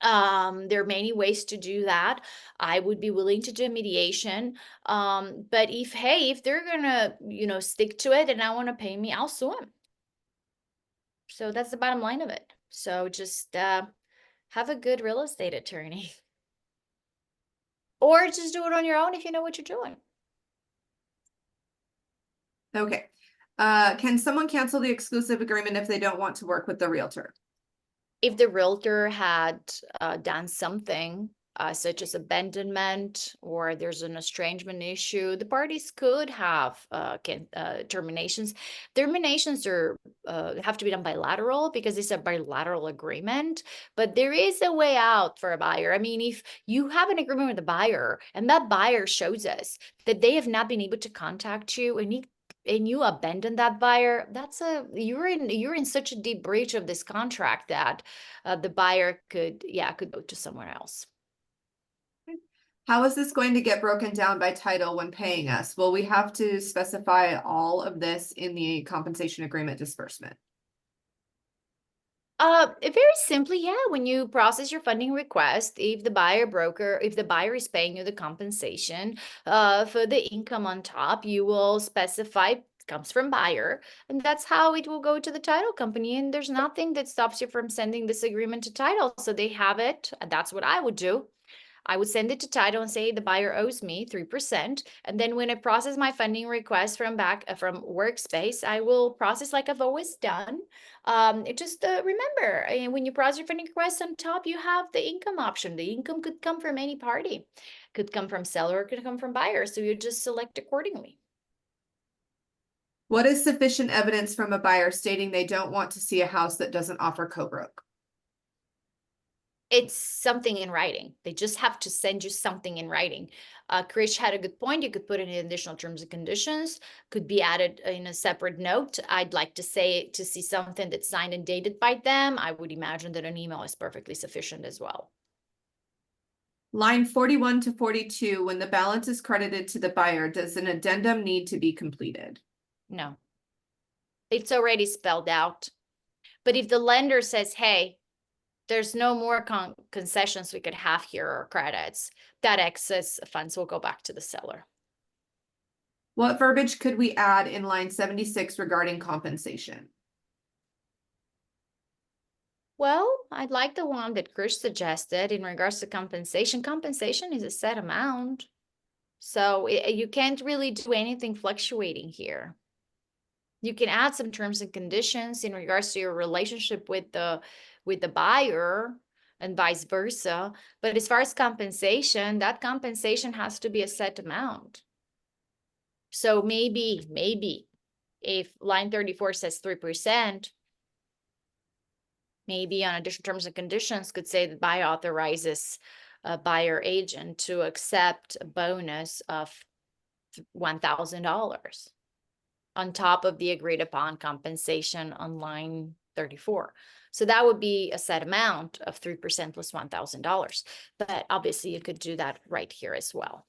There are many ways to do that. I would be willing to do mediation. But if they're gonna, stick to it and I want to pay me, I'll sue them. So that's the bottom line of it. So just have a good real estate attorney. Or just do it on your own if you know what you're doing. Okay. Can someone cancel the exclusive agreement if they don't want to work with the realtor? If the realtor had done something such as abandonment or there's an estrangement issue, the parties could have terminations. Terminations are have to be done bilateral because it's a bilateral agreement, but there is a way out for a buyer. I mean, if you have an agreement with a buyer and that buyer shows us that they have not been able to contact you and you abandon that buyer, you're in such a deep breach of this contract that the buyer could go to someone else. How is this going to get broken down by title when paying us? Will we have to specify all of this in the compensation agreement disbursement? Very simply, yeah, when you process your funding request, if the buyer is paying you the compensation, for the income on top, you will specify comes from buyer, and that's how it will go to the title company. And there's nothing that stops you from sending this agreement to title. So they have it. That's what I would do. I would send it to title and say the buyer owes me 3%. And then when I process my funding request from Workspace, I will process like I've always done. Remember, when you process your funding request on top, you have the income option. The income could come from any party, could come from seller, could come from buyer. So you just select accordingly. What is sufficient evidence from a buyer stating they don't want to see a house that doesn't offer co-broke? It's something in writing. They just have to send you something in writing. Krish had a good point. You could put in additional terms and conditions, could be added in a separate note. I'd like to see something that's signed and dated by them. I would imagine that an email is perfectly sufficient as well. Line 41 to 42, when the balance is credited to the buyer, does an addendum need to be completed? No. It's already spelled out. But if the lender says, hey, there's no more concessions we could have here or credits, that excess funds will go back to the seller. What verbiage could we add in line 76 regarding compensation? Well, I'd like the one that Krish suggested in regards to compensation. Compensation is a set amount. So you can't really do anything fluctuating here. You can add some terms and conditions in regards to your relationship with the buyer and vice versa. But as far as compensation, that compensation has to be a set amount. So maybe if line 34 says 3%, maybe on additional terms and conditions could say that buyer authorizes a buyer agent to accept a bonus of $1,000 on top of the agreed upon compensation on line 34. So that would be a set amount of 3% plus $1,000. But obviously you could do that right here as well.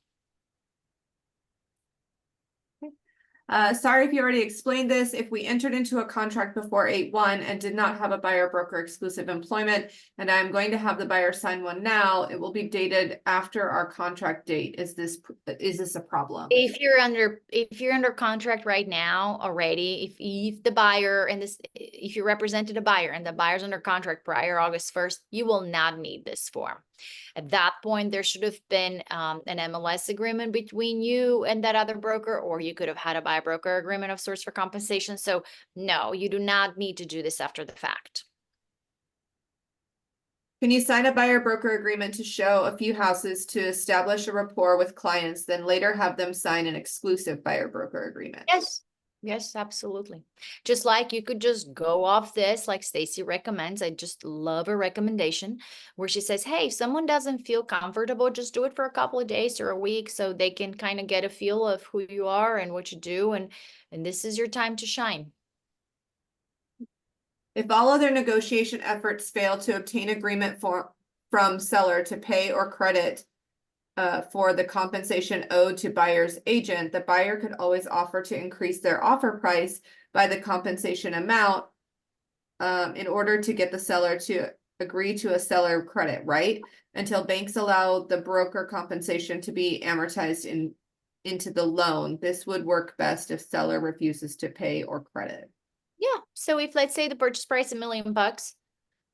Sorry if you already explained this. If we entered into a contract before 8/1 and did not have a buyer broker exclusive employment, and I'm going to have the buyer sign one now, it will be dated after our contract date. Is this a problem? If you're under contract right now already, if the buyer if you represented a buyer and the buyer's under contract prior August 1st, you will not need this form. At that point, there should have been an MLS agreement between you and that other broker, or you could have had a buyer broker agreement of sorts for compensation. So no, you do not need to do this after the fact. Can you sign a buyer broker agreement to show a few houses to establish a rapport with clients, then later have them sign an exclusive buyer broker agreement? Yes, absolutely. Just like you could just go off this, like Stacy recommends. I just love her recommendation where she says, hey, if someone doesn't feel comfortable, just do it for a couple of days or a week so they can kind of get a feel of who you are and what you do. And this is your time to shine. If all other negotiation efforts fail to obtain agreement from seller to pay or credit for the compensation owed to buyer's agent, the buyer could always offer to increase their offer price by the compensation amount in order to get the seller to agree to a seller credit, right? Until banks allow the broker compensation to be amortized into the loan. This would work best if seller refuses to pay or credit. Yeah. So if let's say the purchase price $1 million,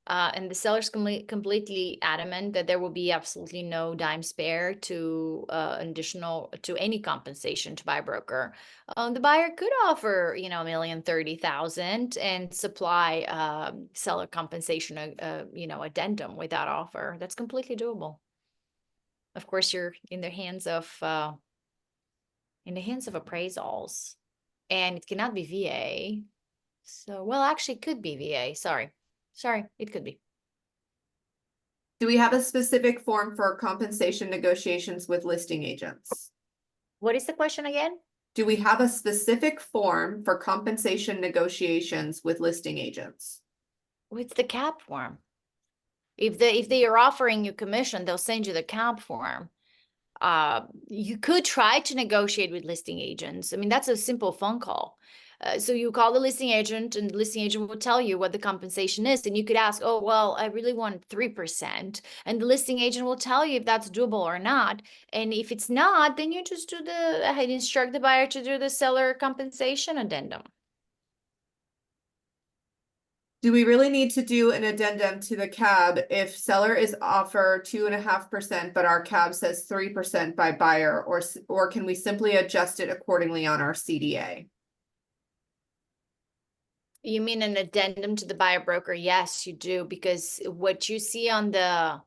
and the seller's completely adamant that there will be absolutely no dime spare to any compensation to buy a broker, the buyer could offer $1,030,000 and supply seller compensation addendum with that offer. That's completely doable. Of course, you're in the hands of appraisals, and it cannot be VA. So, well, actually, it could be VA. Sorry, it could be. Do we have a specific form for compensation negotiations with listing agents? What is the question again? Do we have a specific form for compensation negotiations with listing agents? It's the cap form. If they are offering you commission, they'll send you the cap form. You could try to negotiate with listing agents. I mean, that's a simple phone call. So you call the listing agent, and the listing agent will tell you what the compensation is. And you could ask, oh, well, I really want 3%. And the listing agent will tell you if that's doable or not. And if it's not, then you just instruct the buyer to do the seller compensation addendum. Do we really need to do an addendum to the cab if seller is offer 2.5%, but our cab says 3% by buyer, or can we simply adjust it accordingly on our CDA? You mean an addendum to the buyer broker? Yes, you do, because what you see on the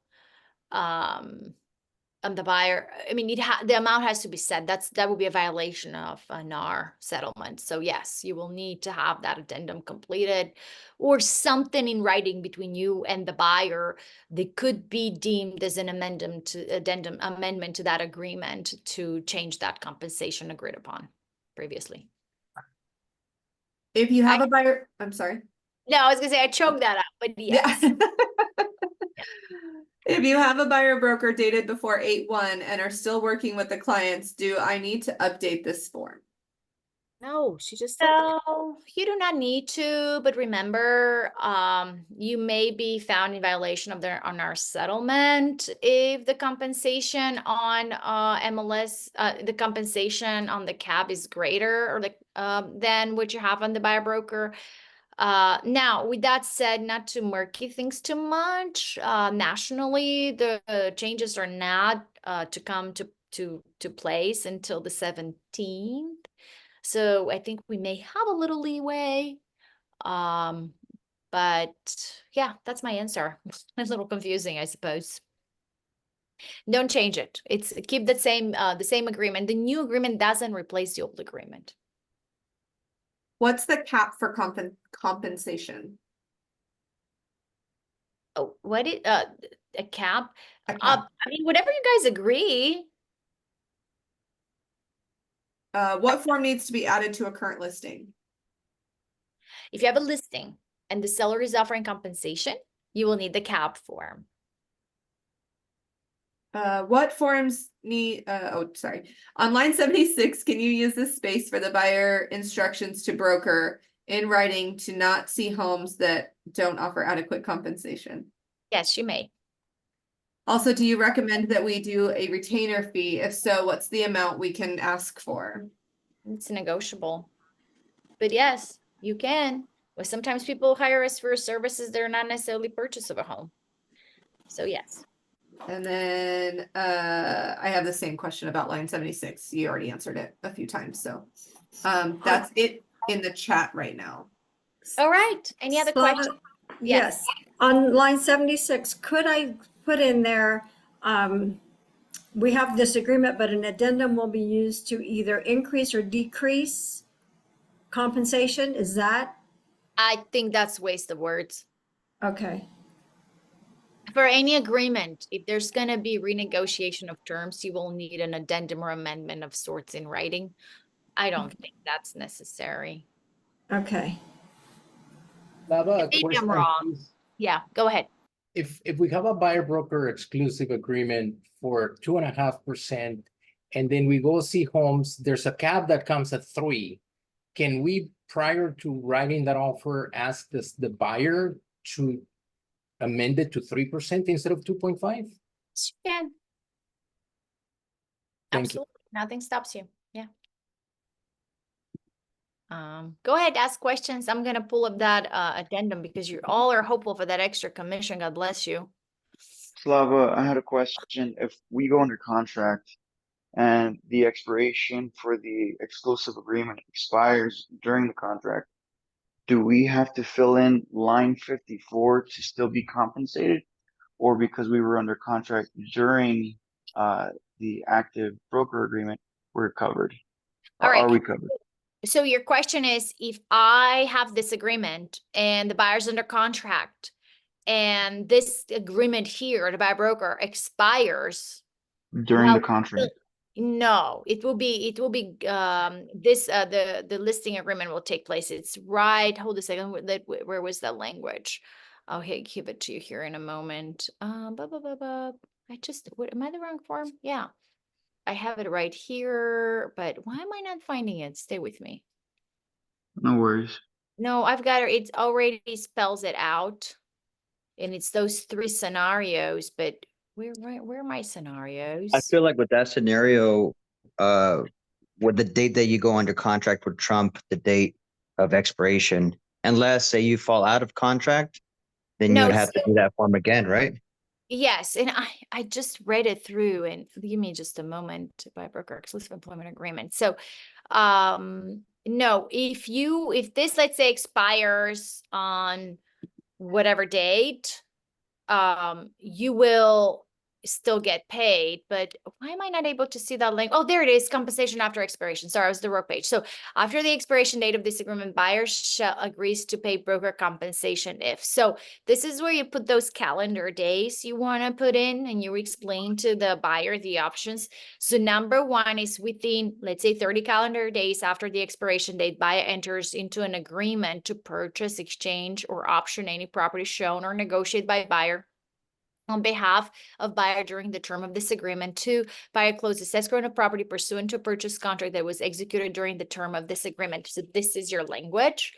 buyer, I mean, the amount has to be set. That would be a violation of a NAR settlement. So yes, you will need to have that addendum completed, or something in writing between you and the buyer. They could be deemed as an amendment to that agreement to change that compensation agreed upon previously. If you have a buyer, I'm sorry. No, I was gonna say I choked that up, but yes. Yeah. If you have a buyer broker dated before 8/1 and are still working with the clients, do I need to update this form? No, she just said that. No, you do not need to, but remember, you may be found in violation of on our settlement if the compensation on MLS, the compensation on the cab is greater or than what you have on the buyer broker. Now, with that said, not to murky things too much, nationally, the changes are not to come to place until the 17th. So I think we may have a little leeway. But yeah, that's my answer. It's a little confusing, I suppose. Don't change it. Keep the same agreement. The new agreement doesn't replace the old agreement. What's the cap for compensation? Oh, what is a cap? A cap. I mean, whatever you guys agree. What form needs to be added to a current listing? If you have a listing and the seller is offering compensation, you will need the cap form. What forms need, on line 76, can you use this space for the buyer instructions to broker in writing to not see homes that don't offer adequate compensation? Yes, you may. Also, do you recommend that we do a retainer fee? If so, what's the amount we can ask for? It's negotiable. But yes, you can. Well, sometimes people hire us for services that are not necessarily purchase of a home. So yes. And then I have the same question about line 76. You already answered it a few times. So that's it in the chat right now. All right. Any other Slava, questions? Yes. On line 76, could I put in there, we have this agreement, but an addendum will be used to either increase or decrease compensation? Is that I think that's waste of words. okay? For any agreement, if there's going to be renegotiation of terms, you will need an addendum or amendment of sorts in writing. I don't think that's necessary. Okay. Maybe I'm wrong. Yeah, go ahead. If we have a buyer broker exclusive agreement for 2.5%, and then we go see homes, there's a cap that comes at 3. Can we, prior to writing that offer, ask the buyer to amend it to 3% instead of 2.5? You can. Thank Absolutely. Nothing stops you. Yeah. Go ahead, ask questions. I'm gonna pull up that addendum because you all are hopeful for that extra commission. God bless you. Slava, I had a question. If we go under contract and the expiration for the exclusive agreement expires during the contract, do we have to fill in line 54 to still be compensated? Or because we were under contract during the active broker agreement, we're covered. All Or right. are we covered? So your question is, if I have this agreement and the buyer's under contract and this agreement here, the buyer broker expires. During the well, contract. No, it will be the listing agreement will take place. It's right. Hold a second. Where was that language? I'll give it to you here in a moment. Am I the wrong form? Yeah. I have it right here, but why am I not finding it? Stay with me. No worries. No, I've got it. It already spells it out. And it's those 3 scenarios, but where are my scenarios? I feel like with that scenario, with the date that you go under contract would trump the date of expiration. Unless say you fall out of contract, then you No, would have to do that form again, right? Yes, and I just read it through, and give me just a moment. By broker exclusive employment agreement. So, no, if this, let's say, expires on whatever date, you will still get paid. But why am I not able to see that link? Oh, there it is. Compensation after expiration. Sorry, I was the wrong page. So after the expiration date of this agreement, buyer shall agrees to pay broker compensation if. So this is where you put those calendar days you want to put in, and you explain to the buyer the options. So number 1 is within, let's say, 30 calendar days after the expiration date, buyer enters into an agreement to purchase, exchange, or option any property shown or negotiated by buyer on behalf of buyer during the term of this agreement. 2, buyer closes escrow on a property pursuant to a purchase contract that was executed during the term of this agreement. So this is your language.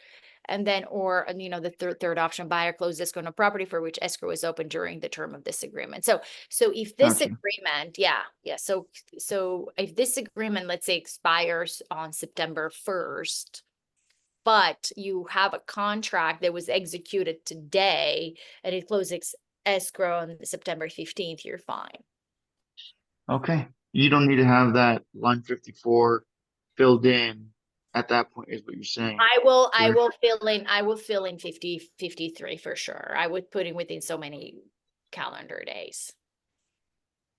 And then, or, the third option, buyer closes escrow on a property for which escrow is open during the term of this agreement. So if this Gotcha. agreement, so if this agreement, let's say, expires on September 1st, but you have a contract that was executed today and it closes escrow on September 15th, you're fine. Okay. You don't need to have that line 54 filled in at that point, is what you're saying. I will Sure. fill in 53 for sure. I would put in within so many calendar days.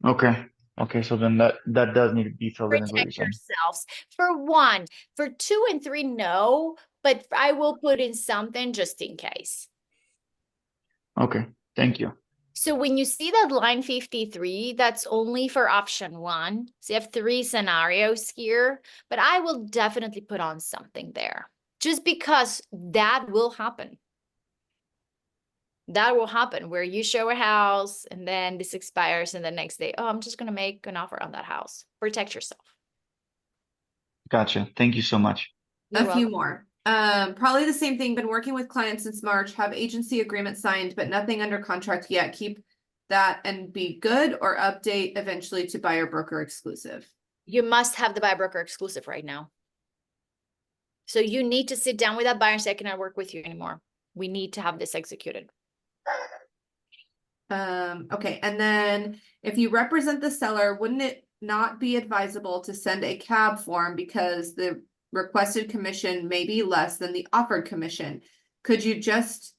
Okay. Okay. So then that does need to be filled in, is what you're Protect saying. yourselves. For 1, for 2 and 3, no, but I will put in something just in case. Okay. Thank you. So when you see that line 53, that's only for option 1. So you have 3 scenarios here, but I will definitely put on something there just because that will happen. That will happen where you show a house and then this expires and the next day, oh, I'm just going to make an offer on that house. Protect yourself. Gotcha. Thank you so much. You're A few welcome. more. Probably the same thing. Been working with clients since March, have agency agreement signed, but nothing under contract yet. Keep that and be good, or update eventually to buyer broker exclusive. You must have the buyer broker exclusive right now. So you need to sit down with that buyer and say, I cannot work with you anymore. We need to have this executed. Okay, and then if you represent the seller, wouldn't it not be advisable to send a CAB form because the requested commission may be less than the offered commission? Could you just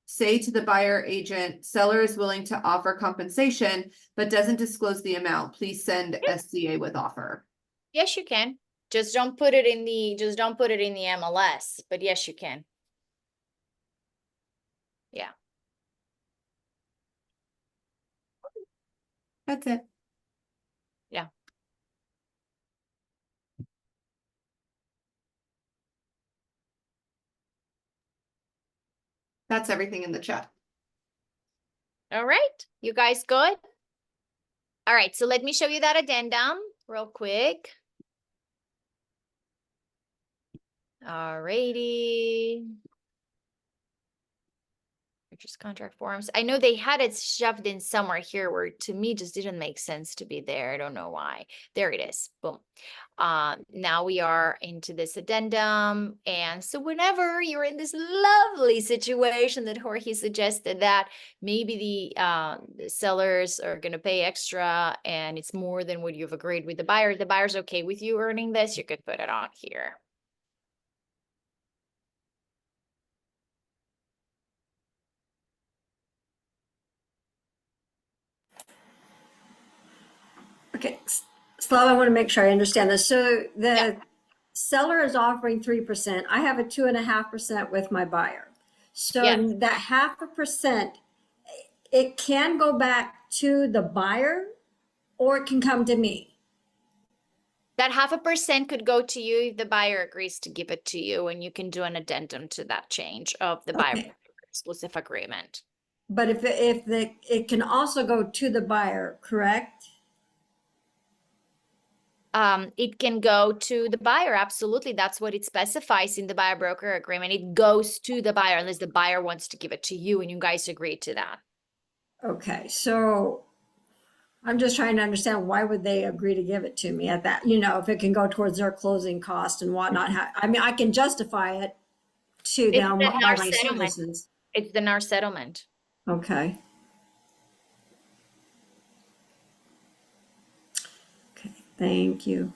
say to the buyer agent, seller is willing to offer compensation, but doesn't disclose the amount? Please send SCA with offer. Yes, you can. Just don't put it in the MLS, but yes, you can. Yeah. That's it. Yeah. That's everything in the chat. All right. You guys good? All right. So let me show you that addendum real quick. All righty. Purchase contract forms. I know they had it shoved in somewhere here where to me just didn't make sense to be there. I don't know why. There it is. Boom. Now we are into this addendum. And so whenever you're in this lovely situation that Jorge suggested that maybe the sellers are going to pay extra and it's more than what you've agreed with the buyer's okay with you earning this, you could put it on here. Okay, Slav, I want to make sure I understand this. So the seller is offering 3%. I have a 2.5% with my buyer. So Yes. that 0.5%, it can go back to the buyer or it can come to me. That 0.5% could go to you if the buyer agrees to give it to you, and you can do an addendum to that change of the buyer Okay. exclusive agreement. But if it can also go to the buyer, correct? It can go to the buyer. Absolutely. That's what it specifies in the buyer broker agreement. It goes to the buyer unless the buyer wants to give it to you and you guys agree to that. Okay, so I'm just trying to understand why would they agree to give it to me at that, if it can go towards their closing cost and whatnot. I mean, I can justify it to It's them the by NAR my settlement. services. It's the NAR settlement. Okay. Okay, thank you.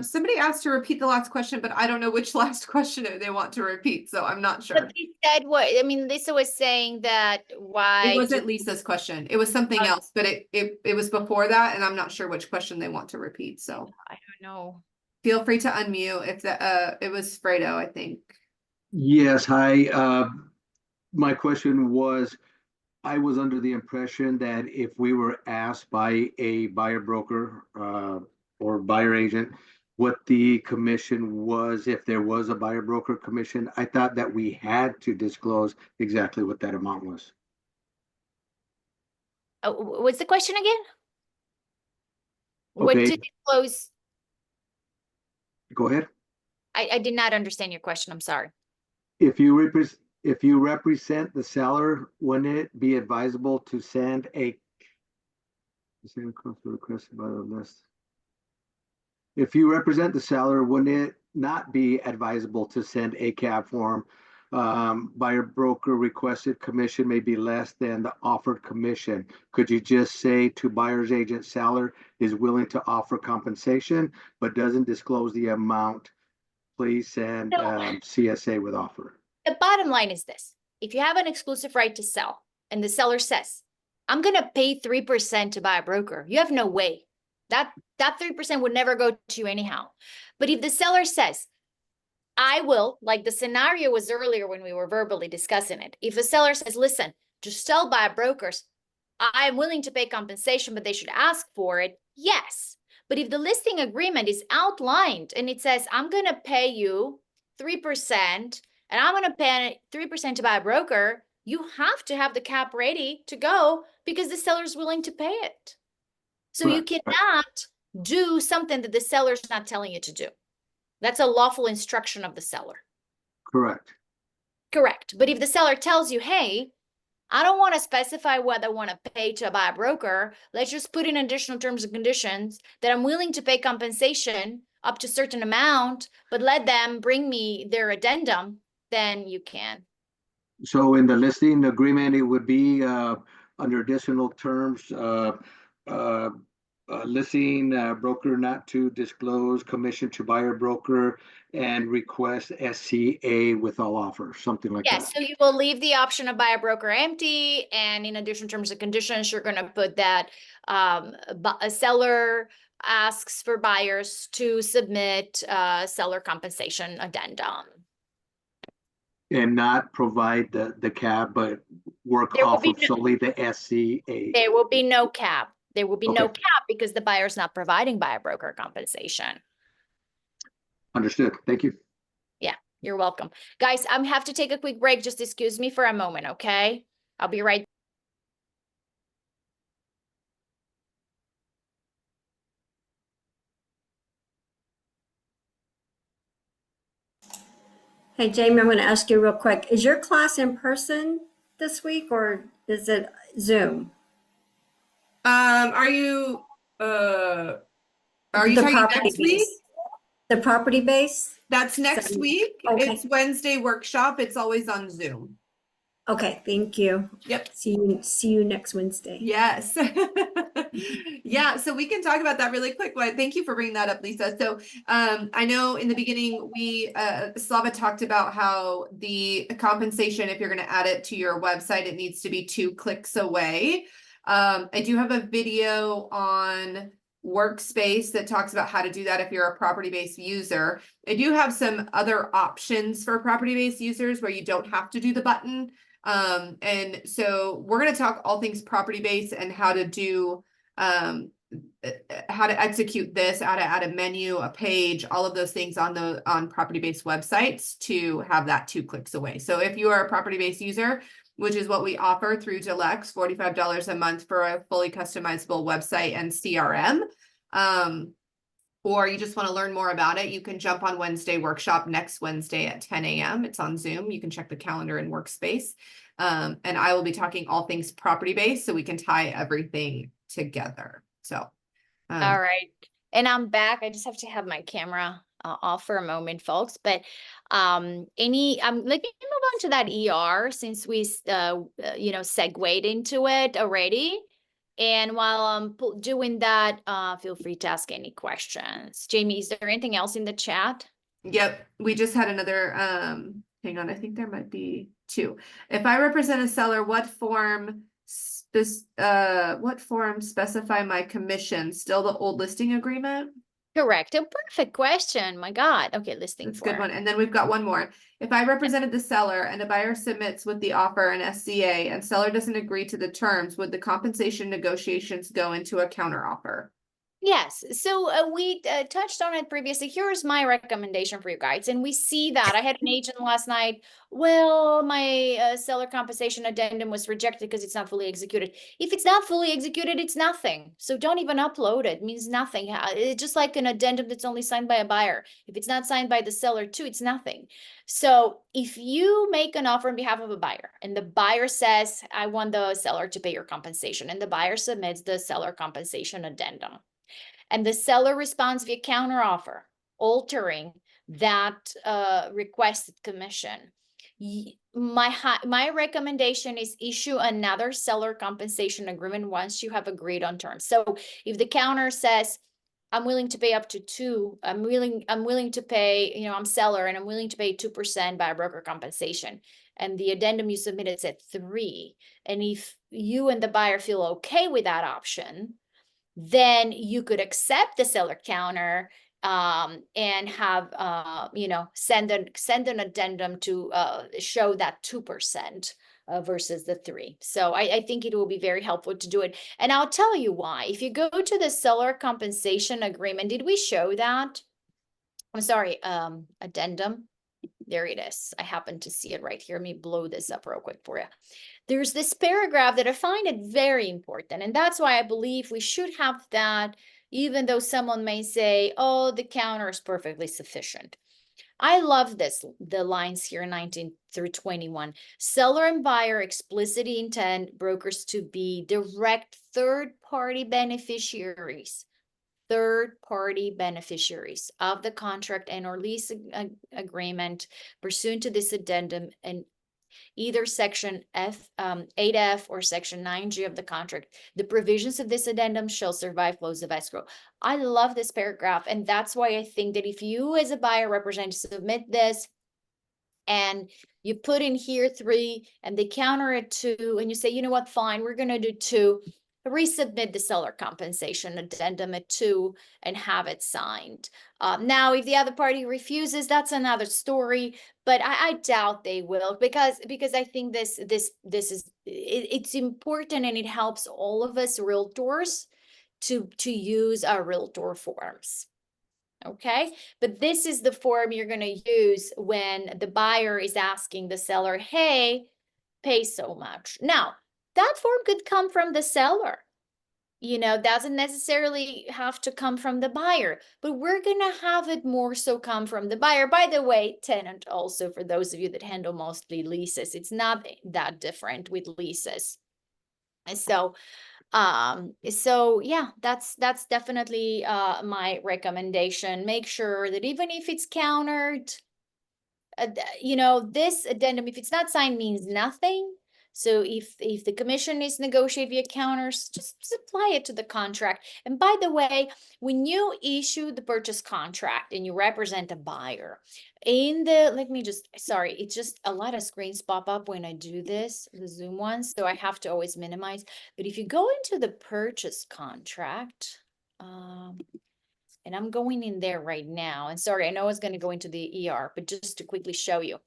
Somebody asked to repeat the last question, but I don't know which last question they want to repeat, so I'm not sure. But they said what? I mean, Lisa was saying that why It wasn't Lisa's question. It was something else, but it was before that, and I'm not sure which question they want to repeat. So I don't know. feel free to unmute if it was Fredo, I think. Yes, hi. My question was, I was under the impression that if we were asked by a buyer broker or buyer agent what the commission was, if there was a buyer broker commission, I thought that we had to disclose exactly what that amount was. What's the question again? What Okay. to disclose? Go ahead. I did not understand your question. I'm sorry. If you represent the seller, wouldn't it be advisable to send a requested by the list? If you represent the seller, wouldn't it not be advisable to send a CAB form? Buyer broker requested commission may be less than the offered commission. Could you just say to buyer's agent, seller is willing to offer compensation, but doesn't disclose the amount? Please send CSA with offer. The bottom line is this. If you have an exclusive right to sell and the seller says, I'm going to pay 3% to buy a broker, you have no way. That 3% would never go to you anyhow. But if the seller says, I will, like the scenario was earlier when we were verbally discussing it. If a seller says, listen, just sell by brokers, I'm willing to pay compensation, but they should ask for it. Yes. But if the listing agreement is outlined and it says, I'm going to pay you 3% and I'm going to pay 3% to buy a broker, you have to have the cap ready to go because the seller is willing to pay it. So you cannot do something that the seller is not telling you to do. That's a lawful instruction of the seller. Correct. Correct. But if the seller tells you, hey, I don't want to specify what I want to pay to buy a broker, let's just put in additional terms and conditions that I'm willing to pay compensation up to a certain amount, but let them bring me their addendum, then you can. So in the listing agreement, it would be under additional terms, listing broker not to disclose commission to buyer broker and request SCA with all offers, something like Yes, that. so you will leave the option of buyer broker empty, and in addition terms and conditions, you're going to put that a seller asks for buyers to submit seller compensation addendum. And not provide the CAB, but work There will off be of solely the SCA. There will be no cap. There will be no Okay. cap because the buyer's not providing buyer broker compensation. Understood. Thank you. Yeah, you're welcome. Guys, I have to take a quick break. Just excuse me for a moment, okay? I'll be right. Hey, Jamie, I'm going to ask you real quick. Is your class in person this week or is it Zoom? Are you The talking property next week? base. The property base? That's next So- week. Okay. It's Wednesday workshop. It's always on Zoom. Okay, thank you. Yep. See you next Wednesday. Yes. Yeah, so we can talk about that really quick. But thank you for bringing that up, Lisa. So I know in the beginning we Slava talked about how the compensation, if you're going to add it to your website, it needs to be 2 clicks away. I do have a video on Workspace that talks about how to do that if you're a property-based user. I do have some other options for property-based users where you don't have to do the button. And so we're going to talk all things property-based and how to do, how to execute this, how to add a menu, a page, all of those things on property-based websites to have that 2 clicks away. So if you are a property-based user, which is what we offer through Deluxe, $45 a month for a fully customizable website and CRM. Or you just want to learn more about it, you can jump on Wednesday workshop next Wednesday at 10 a.m. It's on Zoom. You can check the calendar in Workspace. And I will be talking all things property-based so we can tie everything together. So. All right. And I'm back. I just have to have my camera off for a moment, folks. But let me move on to that ER since we segued into it already. And while I'm doing that, feel free to ask any questions. Jamie, is there anything else in the chat? Yep, we just had another, hang on, I think there might be 2. If I represent a seller, what form specify my commission? Still the old listing agreement? Correct. A perfect question. My God. Okay, listing That's a form. good one. And then we've got one more. If I represented the seller and a buyer submits with the offer an SCA and seller doesn't agree to the terms, would the compensation negotiations go into a counter offer? Yes, so we touched on it previously. Here's my recommendation for you guys. And we see that I had an agent last night. Well, my seller compensation addendum was rejected because it's not fully executed. If it's not fully executed, it's nothing. So don't even upload it. It means nothing. It's just like an addendum that's only signed by a buyer. If it's not signed by the seller too, it's nothing. So if you make an offer on behalf of a buyer and the buyer says, I want the seller to pay your compensation, and the buyer submits the seller compensation addendum, and the seller responds via counteroffer, altering that requested commission, my recommendation is issue another seller compensation agreement once you have agreed on terms. So if the counter says, I'm willing to pay up to 2, I'm willing to pay, I'm seller and I'm willing to pay 2% buyer broker compensation, and the addendum you submitted said 3, and if you and the buyer feel okay with that option, then you could accept the seller counter and have send an addendum to show that 2% versus the 3. So I think it will be very helpful to do it. And I'll tell you why. If you go to the seller compensation agreement, did we show that? I'm sorry, addendum. There it is. I happen to see it right here. Let me blow this up real quick for you. There's this paragraph that I find it very important. And that's why I believe we should have that, even though someone may say, oh, the counter is perfectly sufficient. I love the lines here, 19 through 21. Seller and buyer explicitly intend brokers to be direct third-party beneficiaries of the contract and or lease agreement pursuant to this addendum, and either section 8F or section 9G of the contract. The provisions of this addendum shall survive close of escrow. I love this paragraph, and that's why I think that if you as a buyer representative submit this and you put in here 3 and they counter it 2, and you say, you know what, fine, we're going to do 2, resubmit the seller compensation addendum at 2 and have it signed. Now, if the other party refuses, that's another story, but I doubt they will, because I think this is it's important, and it helps all of us realtors to use our realtor forms. Okay, but this is the form you're going to use when the buyer is asking the seller, hey, pay so much. Now, that form could come from the seller. Doesn't necessarily have to come from the buyer, but we're going to have it more so come from the buyer. By the way, tenant also, for those of you that handle mostly leases, it's not that different with leases. And so yeah, that's definitely my recommendation. Make sure that even if it's countered, this addendum, if it's not signed, means nothing. So if the commission is negotiated via counters, just apply it to the contract. And by the way, when you issue the purchase contract and you represent a buyer, sorry, it's just a lot of screens pop up when I do this, the Zoom ones, so I have to always minimize. But if you go into the purchase contract, and I'm going in there right now, and sorry, I know I was going to go into the ER, but just to quickly show you.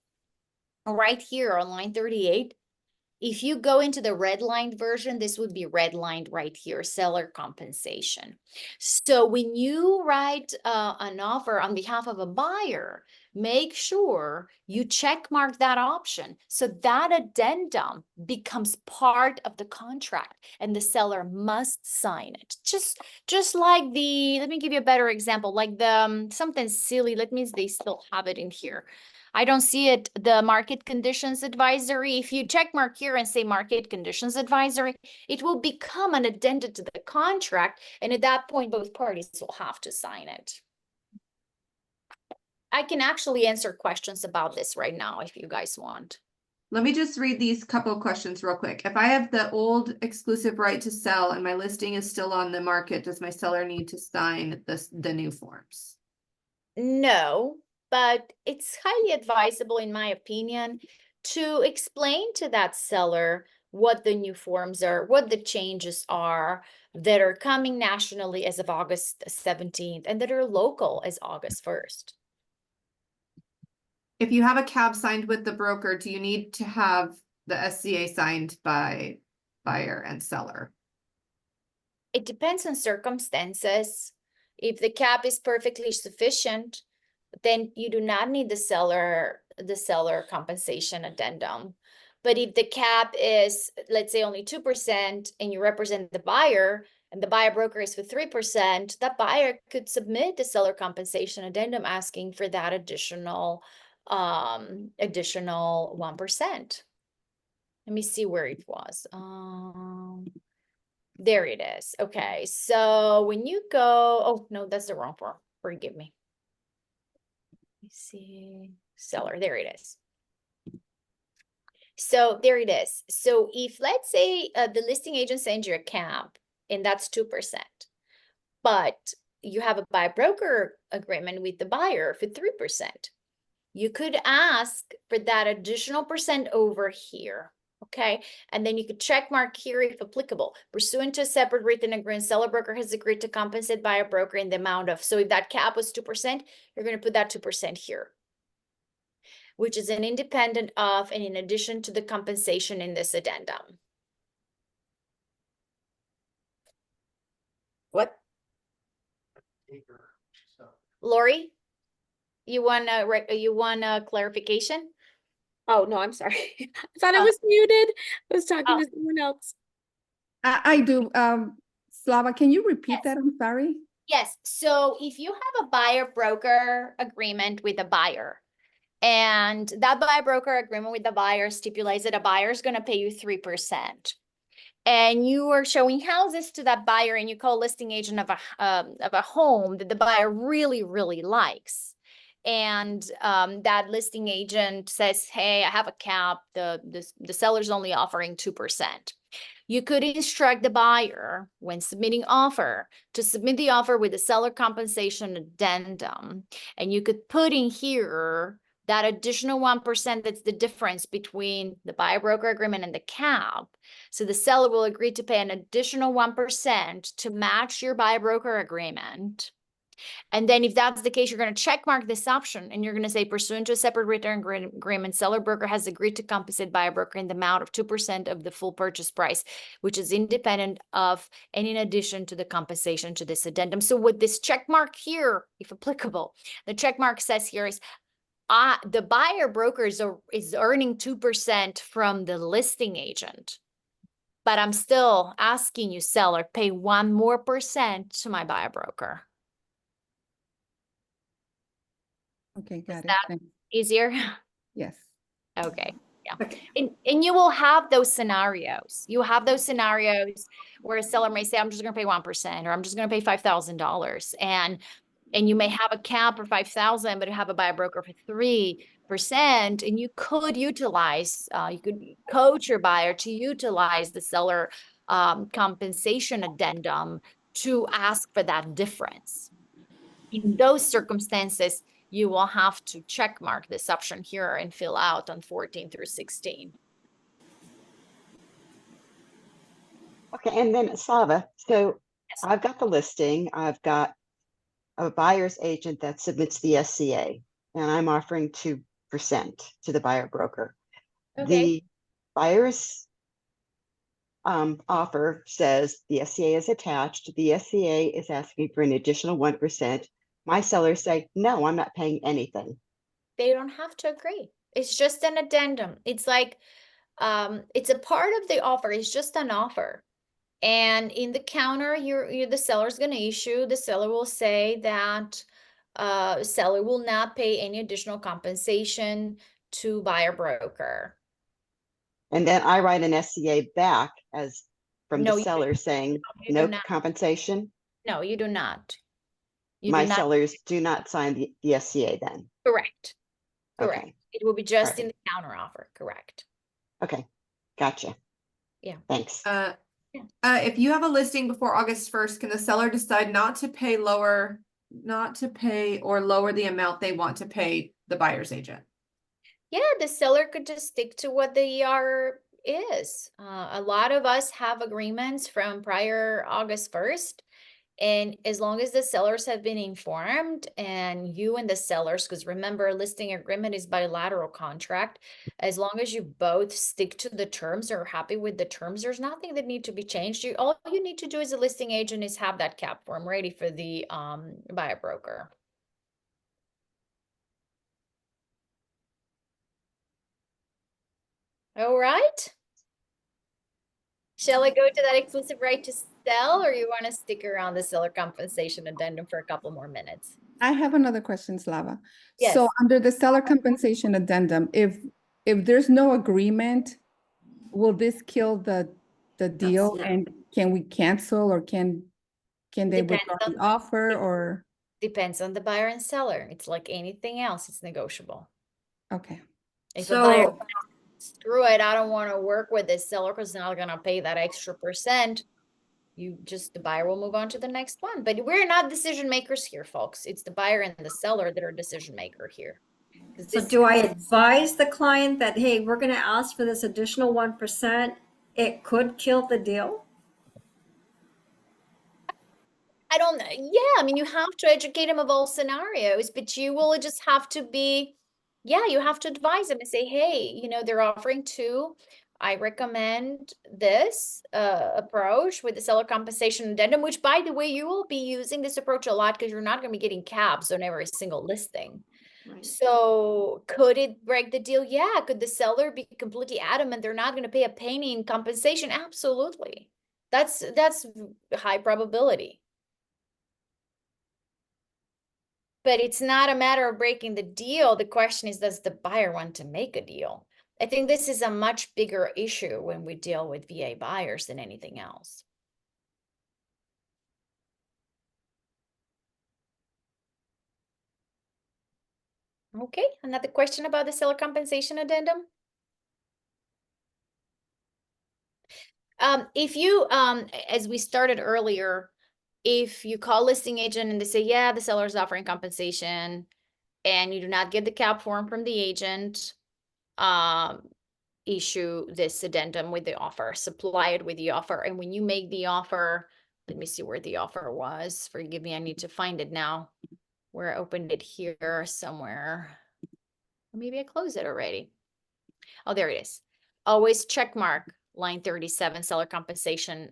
Right here on line 38, if you go into the redlined version, this would be redlined right here, seller compensation. So when you write an offer on behalf of a buyer, make sure you check mark that option. So that addendum becomes part of the contract and the seller must sign it. Just like let me give you a better example, like something silly. That means they still have it in here. I don't see it, the market conditions advisory. If you check mark here and say market conditions advisory, it will become an addendum to the contract. And at that point, both parties will have to sign it. I can actually answer questions about this right now if you guys want. Let me just read these couple of questions real quick. If I have the old exclusive right to sell and my listing is still on the market, does my seller need to sign the new forms? No, but it's highly advisable, in my opinion, to explain to that seller what the new forms are, what the changes are that are coming nationally as of August 17th and that are local as August 1st. If you have a CAB signed with the broker, do you need to have the SCA signed by buyer and seller? It depends on circumstances. If the CAB is perfectly sufficient, then you do not need the seller compensation addendum. But if the CAB is, let's say, only 2% and you represent the buyer and the buyer broker is for 3%, that buyer could submit the seller compensation addendum asking for that additional 1%. Let me see where it was. There it is. Okay, so when you go, oh no, that's the wrong form. Forgive me. Let me see, seller, there it is. So there it is. So if let's say the listing agent sends you a CAB and that's 2%, but you have a buyer broker agreement with the buyer for 3%, you could ask for that additional percent over here. Okay, and then you could check mark here if applicable. Pursuant to a separate written agreement, seller broker has agreed to compensate buyer broker in the amount of, so if that cap was 2%, you're going to put that 2% here, which is an independent of and in addition to the compensation in this addendum. What? Lori, you want a clarification? Oh, no, I'm sorry. I thought I was muted. I was talking to someone else. I do. Slava, can you repeat Yes. that? I'm sorry. Yes. So if you have a buyer broker agreement with a buyer, and that buyer broker agreement with the buyer stipulates that a buyer is going to pay you 3%, and you are showing houses to that buyer, and you call a listing agent of a home that the buyer really, really likes. And that listing agent says, hey, I have a cap, the seller's only offering 2%. You could instruct the buyer when submitting offer to submit the offer with the seller compensation addendum. And you could put in here that additional 1% that's the difference between the buyer broker agreement and the cap. So the seller will agree to pay an additional 1% to match your buyer broker agreement. And then if that's the case, you're going to check mark this option and you're going to say, pursuant to a separate written agreement, seller broker has agreed to compensate buyer broker in the amount of 2% of the full purchase price, which is independent of and in addition to the compensation to this addendum. So with this check mark here, if applicable, the check mark says here is the buyer broker is earning 2% from the listing agent, but I'm still asking you, seller, pay 1% more to my buyer broker. Okay, got it. That Thanks. easier? Yes. Okay. Yeah. And you will have those scenarios. You have those scenarios where a seller may say, I'm just going to pay 1%, or I'm just going to pay $5,000. And you may have a cap for 5,000, but you have a buyer broker for 3. percent, and you could utilize, you could coach your buyer to utilize the seller compensation addendum to ask for that difference. In those circumstances, you will have to check mark this option here and fill out on 14 through 16. Okay, and then Slava, so I've got the listing, I've got a buyer's agent that submits the SCA, and I'm offering 2% to the buyer broker. Okay. The buyer's offer says the SCA is attached. The SCA is asking for an additional 1%. My sellers say, no, I'm not paying anything. They don't have to agree. It's just an addendum. It's like, it's a part of the offer. It's just an offer. And in the counter, you're the seller's going to issue. The seller will say that seller will not pay any additional compensation to buyer broker. And then I write an SCA back as from No, the you seller don't. saying You no do not. compensation. No, you do not. You My do not. sellers do not sign the SCA then. Correct. Correct. Okay. It will be just Alright. in the counter offer. Correct. Okay. Gotcha. Yeah. Thanks. If you have a listing before August 1st, can the seller decide not to pay or lower the amount they want to pay the buyer's agent? Yeah, the seller could just stick to what the ER is. A lot of us have agreements from prior August 1st. And as long as the sellers have been informed and you and the sellers, because remember, a listing agreement is bilateral contract. As long as you both stick to the terms or are happy with the terms, there's nothing that need to be changed. All you need to do as a listing agent is have that cap form ready for the buyer broker. All right. Shall I go to that exclusive right to sell, or you want to stick around the seller compensation addendum for a couple more minutes? I have another question, Slava. Yes. So under the seller compensation addendum, if there's no agreement, will this kill the deal? yeah. And can we cancel, or can they Depends withdraw on the offer, or? Depends on the buyer and seller. It's like anything else, it's negotiable. Okay. If a buyer, So, screw it, I don't want to work with this seller because they're not going to pay that extra percent, the buyer will move on to the next one. But we're not decision makers here, folks. It's the buyer and the seller that are decision maker here. so do I advise the client that, hey, we're going to ask for this additional 1%? It could kill the deal? I don't know. Yeah, I mean, you have to educate them of all scenarios, but you will just have to be, you have to advise them and say, hey, they're offering 2. I recommend this approach with the seller compensation addendum, which, by the way, you will be using this approach a lot because you're not going to be getting cabs on every single listing. Right. So could it break the deal? Yeah. Could the seller be completely adamant they're not going to pay a penny in compensation? Absolutely. That's high probability. But it's not a matter of breaking the deal. The question is, does the buyer want to make a deal? I think this is a much bigger issue when we deal with VA buyers than anything else. Okay, another question about the seller compensation addendum? If you, as we started earlier, if you call listing agent and they say, yeah, the seller is offering compensation, and you do not get the cap form from the agent, issue this addendum with the offer, supply it with the offer. And when you make the offer, let me see where the offer was. Forgive me, I need to find it now. Where I opened it here somewhere. Maybe I closed it already. Oh, there it is. Always check mark line 37, seller compensation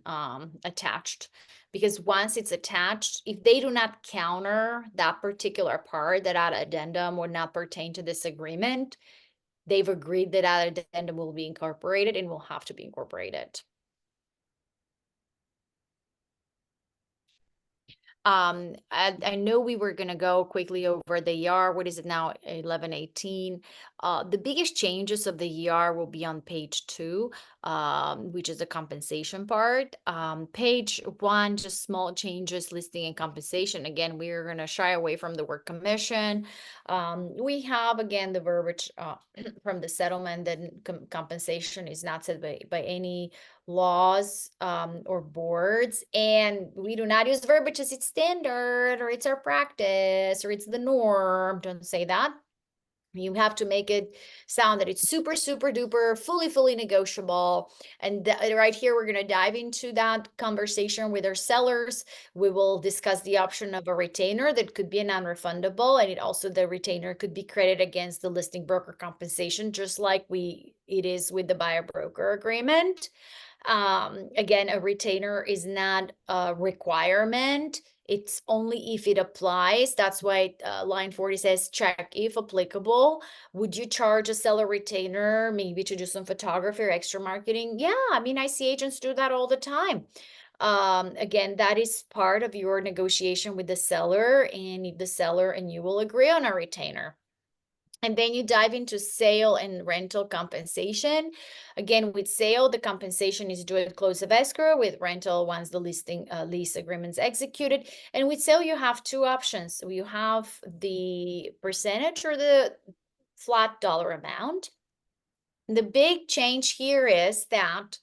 attached. Because once it's attached, if they do not counter that particular part, that addendum would not pertain to this agreement, they've agreed that addendum will be incorporated and will have to be incorporated. I know we were gonna go quickly over the ER. What is it now? 11:18. The biggest changes of the ER will be on page 2, which is the compensation part. Page 1, just small changes, listing and compensation. Again, we're gonna shy away from the word commission. We have again the verbiage from the settlement that compensation is not set by any laws or boards, and we do not use verbiage as it's standard or it's our practice or it's the norm. Don't say that. You have to make it sound that it's super, super duper, fully negotiable. And right here, we're going to dive into that conversation with our sellers. We will discuss the option of a retainer that could be a non-refundable, and the retainer could be credited against the listing broker compensation, just like it is with the buyer broker agreement. Again, a retainer is not a requirement. It's only if it applies. That's why line 40 says check if applicable. Would you charge a seller retainer maybe to do some photography or extra marketing? Yeah, I mean, I see agents do that all the time. Again, that is part of your negotiation with the seller, and if the seller and you will agree on a retainer. And then you dive into sale and rental compensation. Again, with sale, the compensation is due at close of escrow. With rental, once the lease agreement is executed. And with sale, you have two options. You have the percentage or the flat dollar amount. The big change here is that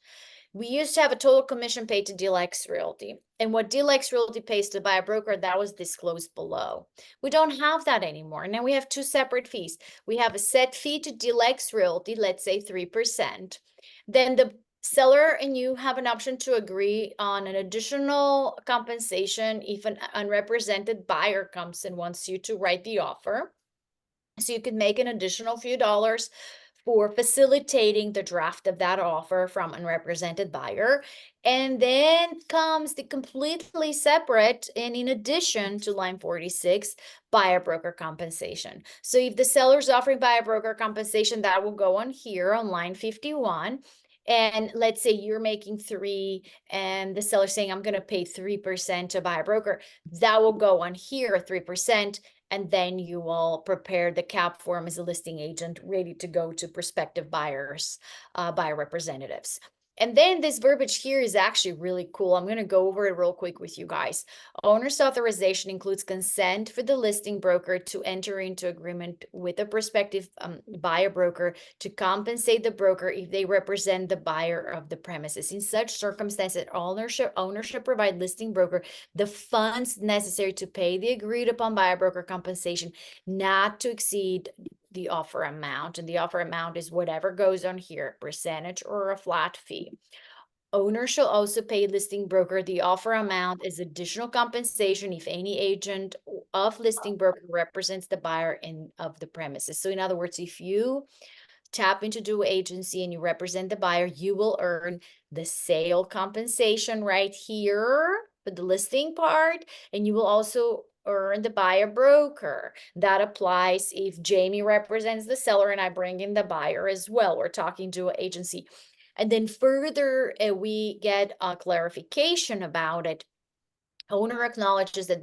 we used to have a total commission paid to Deal X Realty. And what Deal X Realty pays to buy a broker, that was disclosed below. We don't have that anymore. Now we have two separate fees. We have a set fee to Deal X Realty, let's say 3%. Then the seller and you have an option to agree on an additional compensation if an unrepresented buyer comes and wants you to write the offer. So you could make an additional few dollars for facilitating the draft of that offer from unrepresented buyer. And then comes the completely separate, and in addition to line 46, buyer broker compensation. So if the seller's offering buyer broker compensation, that will go on here on line 51. And let's say you're making 3 and the seller's saying, I'm going to pay 3% to buyer broker. That will go on here, 3%. And then you will prepare the cap form as a listing agent ready to go to prospective buyers, buyer representatives. And then this verbiage here is actually really cool. I'm going to go over it real quick with you guys. Owner's authorization includes consent for the listing broker to enter into agreement with a prospective buyer broker to compensate the broker if they represent the buyer of the premises. In such circumstances, ownership provide listing broker the funds necessary to pay the agreed upon buyer broker compensation not to exceed the offer amount, and the offer amount is whatever goes on here, percentage or a flat fee. Owner shall also pay listing broker the offer amount as additional compensation if any agent of listing broker represents the buyer of the premises. So in other words, if you tap into dual agency and you represent the buyer, you will earn the sale compensation right here for the listing part, and you will also earn the buyer broker. That applies if Jamie represents the seller and I bring in the buyer as well. We're talking dual agency. And then further, we get a clarification about it. Owner acknowledges that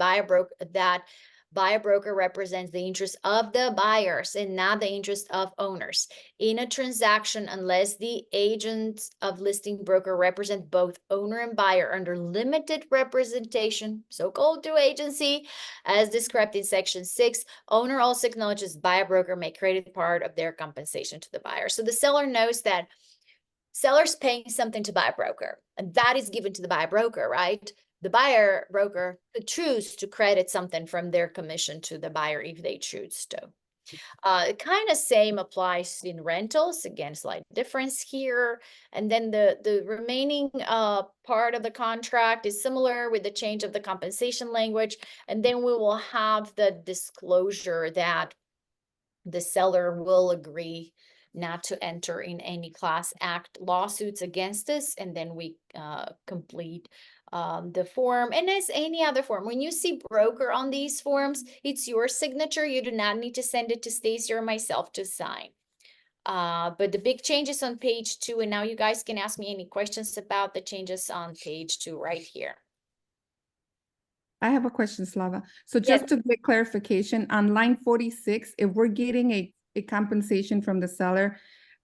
buyer broker represents the interest of the buyers and not the interest of owners in a transaction unless the agents of listing broker represent both owner and buyer under limited representation, so-called dual agency, as described in section 6. Owner also acknowledges buyer broker may credit part of their compensation to the buyer. So the seller knows that seller's paying something to buyer broker, and that is given to the buyer broker, right? The buyer broker could choose to credit something from their commission to the buyer if they choose to. Kind of same applies in rentals. Again, slight difference here. And then the remaining part of the contract is similar with the change of the compensation language. And then we will have the disclosure that the seller will agree not to enter in any class act lawsuits against us, and then we complete the form. And as any other form, when you see broker on these forms, it's your signature. You do not need to send it to Stacy or myself to sign. But the big changes on page 2, and now you guys can ask me any questions about the changes on page 2 right here. I have a question, Slava. So Yes. just to get clarification, on line 46, if we're getting a compensation from the seller,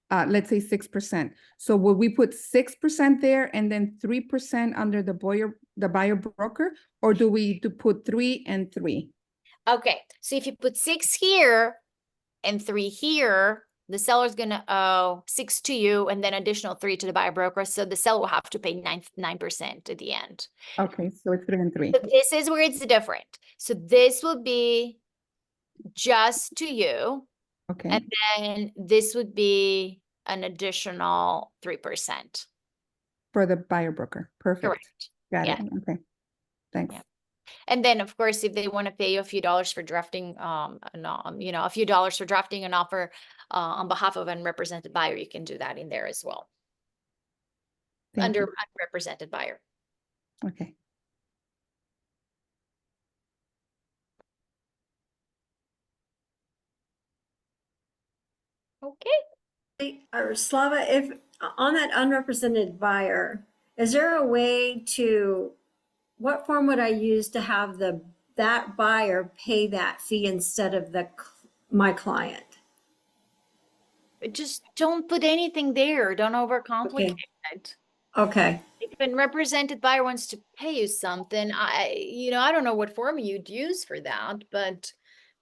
let's say 6%. So will we put 6% there and then 3% under the buyer broker, or do we put 3 and 3? Okay, so if you put 6 here and 3 here, the seller's gonna owe 6 to you and then additional 3 to the buyer broker. So the seller will have to pay 9% at the end. Okay, so it's 3 and 3. But this is where it's different. So this will be just to you. Okay, And then this would be an additional 3%. for the buyer broker. Perfect. Correct. Got Yeah. it. Okay. Thanks. Yeah. And then, of course, if they want to pay you a few dollars for drafting, a few dollars for drafting an offer on behalf of an unrepresented buyer, you can do that in there as well. Thank Under you. unrepresented buyer. Okay. Okay. Or Slava, if on that unrepresented buyer, is there a way to, what form would I use to have that buyer pay that fee instead of my client? Just don't put anything there. Don't overcomplicate it. Okay. If an represented buyer wants to pay you something, I don't know what form you'd use for that, but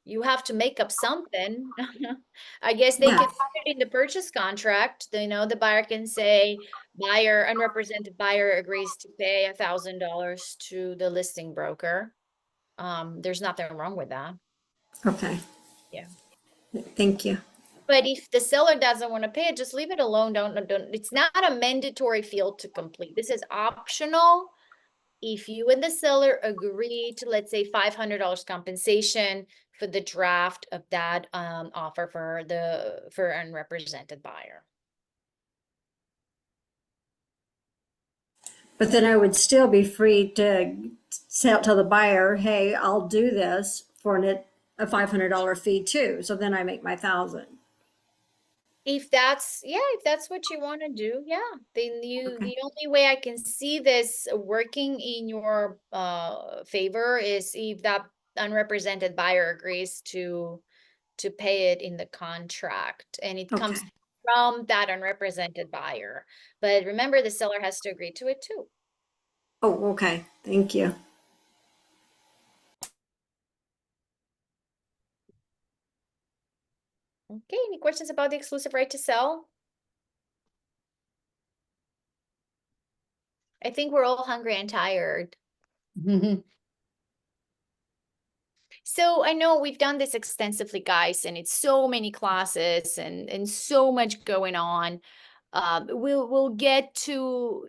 you have to make up something. I guess they Yeah. can put it in the purchase contract. The buyer can say, unrepresented buyer agrees to pay $1,000 to the listing broker. There's nothing wrong with that. Okay. Yeah. Thank you. But if the seller doesn't want to pay it, just leave it alone. Don't. It's not a mandatory field to complete. This is optional. If you and the seller agree to, let's say, $500 compensation for the draft of that offer for unrepresented buyer. But then I would still be free to tell the buyer, hey, I'll do this for a $500 fee too. So then I make my 1,000. If that's what you want to do, yeah. Then the only way I can see this working in your favor is if that unrepresented buyer agrees to pay it in the contract, and it comes from that unrepresented buyer. But remember, the seller has to agree to it too. Oh, okay. Thank you. Okay, any questions about the exclusive right to sell? I think we're all hungry and tired. So I know we've done this extensively, guys, and it's so many classes and so much going on. We'll get to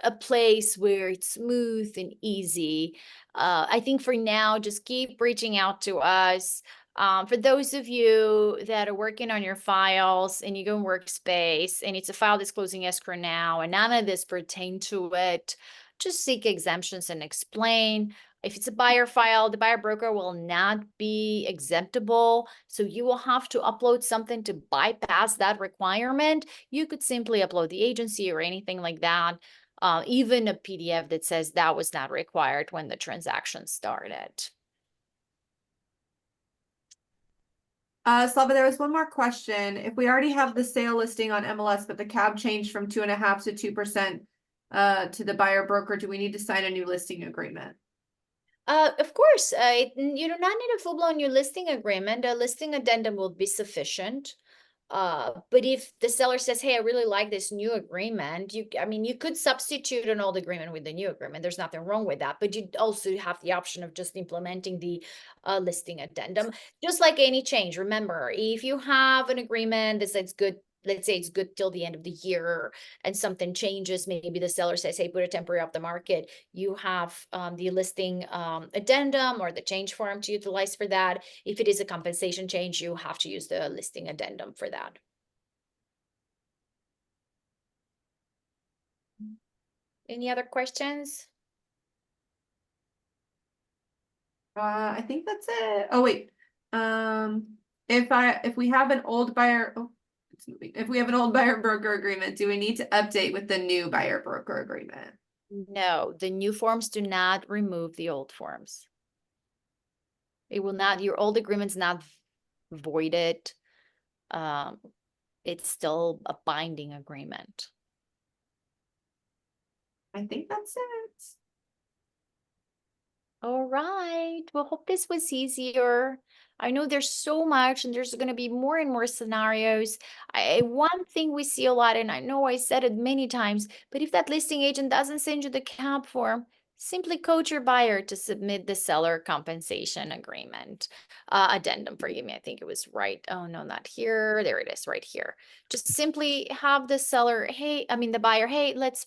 a place where it's smooth and easy. I think for now, just keep reaching out to us. For those of you that are working on your files and you go in Workspace and it's a file that's closing escrow now and none of this pertain to it, just seek exemptions and explain. If it's a buyer file, the buyer broker will not be exemptable. So you will have to upload something to bypass that requirement. You could simply upload the agency or anything like that. Even a PDF that says that was not required when the transaction started. Slava, there was one more question. If we already have the sale listing on MLS, but the CAB changed from 2.5% to 2% to the buyer broker, do we need to sign a new listing agreement? Of course, you do not need a full-blown new listing agreement. A listing addendum will be sufficient. But if the seller says, hey, I really like this new agreement, you could substitute an old agreement with the new agreement. There's nothing wrong with that. But you also have the option of just implementing the listing addendum, just like any change. Remember, if you have an agreement that says good, let's say it's good till the end of the year and something changes, maybe the seller says, hey, put a temporary off the market, you have the listing addendum or the change form to utilize for that. If it is a compensation change, you have to use the listing addendum for that. Any other questions? I think that's it. Oh, wait. If we have an old buyer, it's moving. If we have an old buyer broker agreement, do we need to update with the new buyer broker agreement? No, the new forms do not remove the old forms. It will not, your old agreement's not voided. It's still a binding agreement. I think that's it. All right. Well, hope this was easier. I know there's so much and there's going to be more and more scenarios. One thing we see a lot, and I know I said it many times, but if that listing agent doesn't send you the CAP form, simply coach your buyer to submit the seller compensation agreement addendum. Forgive me, I think it was right. Oh no, not here. There it is, right here. Just simply have the seller, the buyer, hey, let's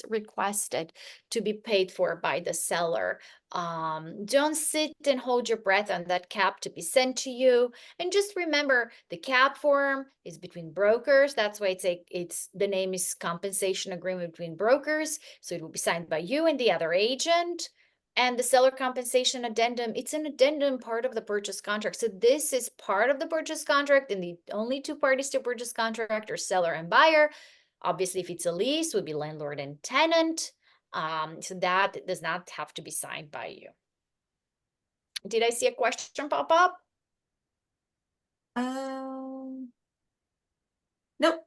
request it to be paid for by the seller. Don't sit and hold your breath on that CAP to be sent to you. And just remember, the CAP form is between brokers. That's why the name is compensation agreement between brokers. So it will be signed by you and the other agent. And the seller compensation addendum, it's an addendum part of the purchase contract. So this is part of the purchase contract, and the only two parties to purchase contract are seller and buyer. Obviously, if it's a lease, would be landlord and tenant. So that does not have to be signed by you. Did I see a question pop up? Nope.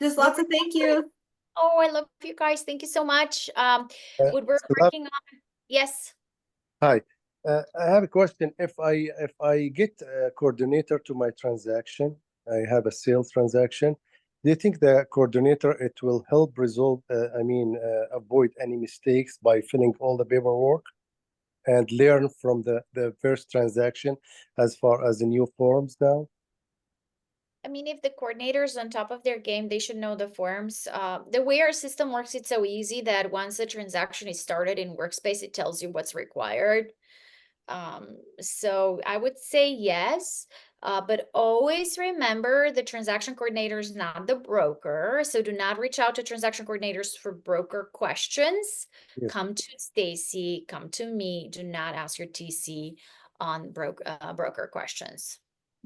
Just lots of thank you. Oh, I love you guys. Thank you so much. What we're Salah, working on. Yes. hi. I have a question. If I get a coordinator to my transaction, I have a sales transaction. Do you think the coordinator, it will help resolve, avoid any mistakes by filling all the paperwork and learn from the first transaction as far as the new forms now? I mean, if the coordinator's on top of their game, they should know the forms. The way our system works, it's so easy that once the transaction is started in Workspace, it tells you what's required. So I would say yes, but always remember the transaction coordinator is not the broker. So do not reach out to transaction coordinators for broker questions. Yes. Come to Stacy, come to me. Do not ask your TC on broker questions.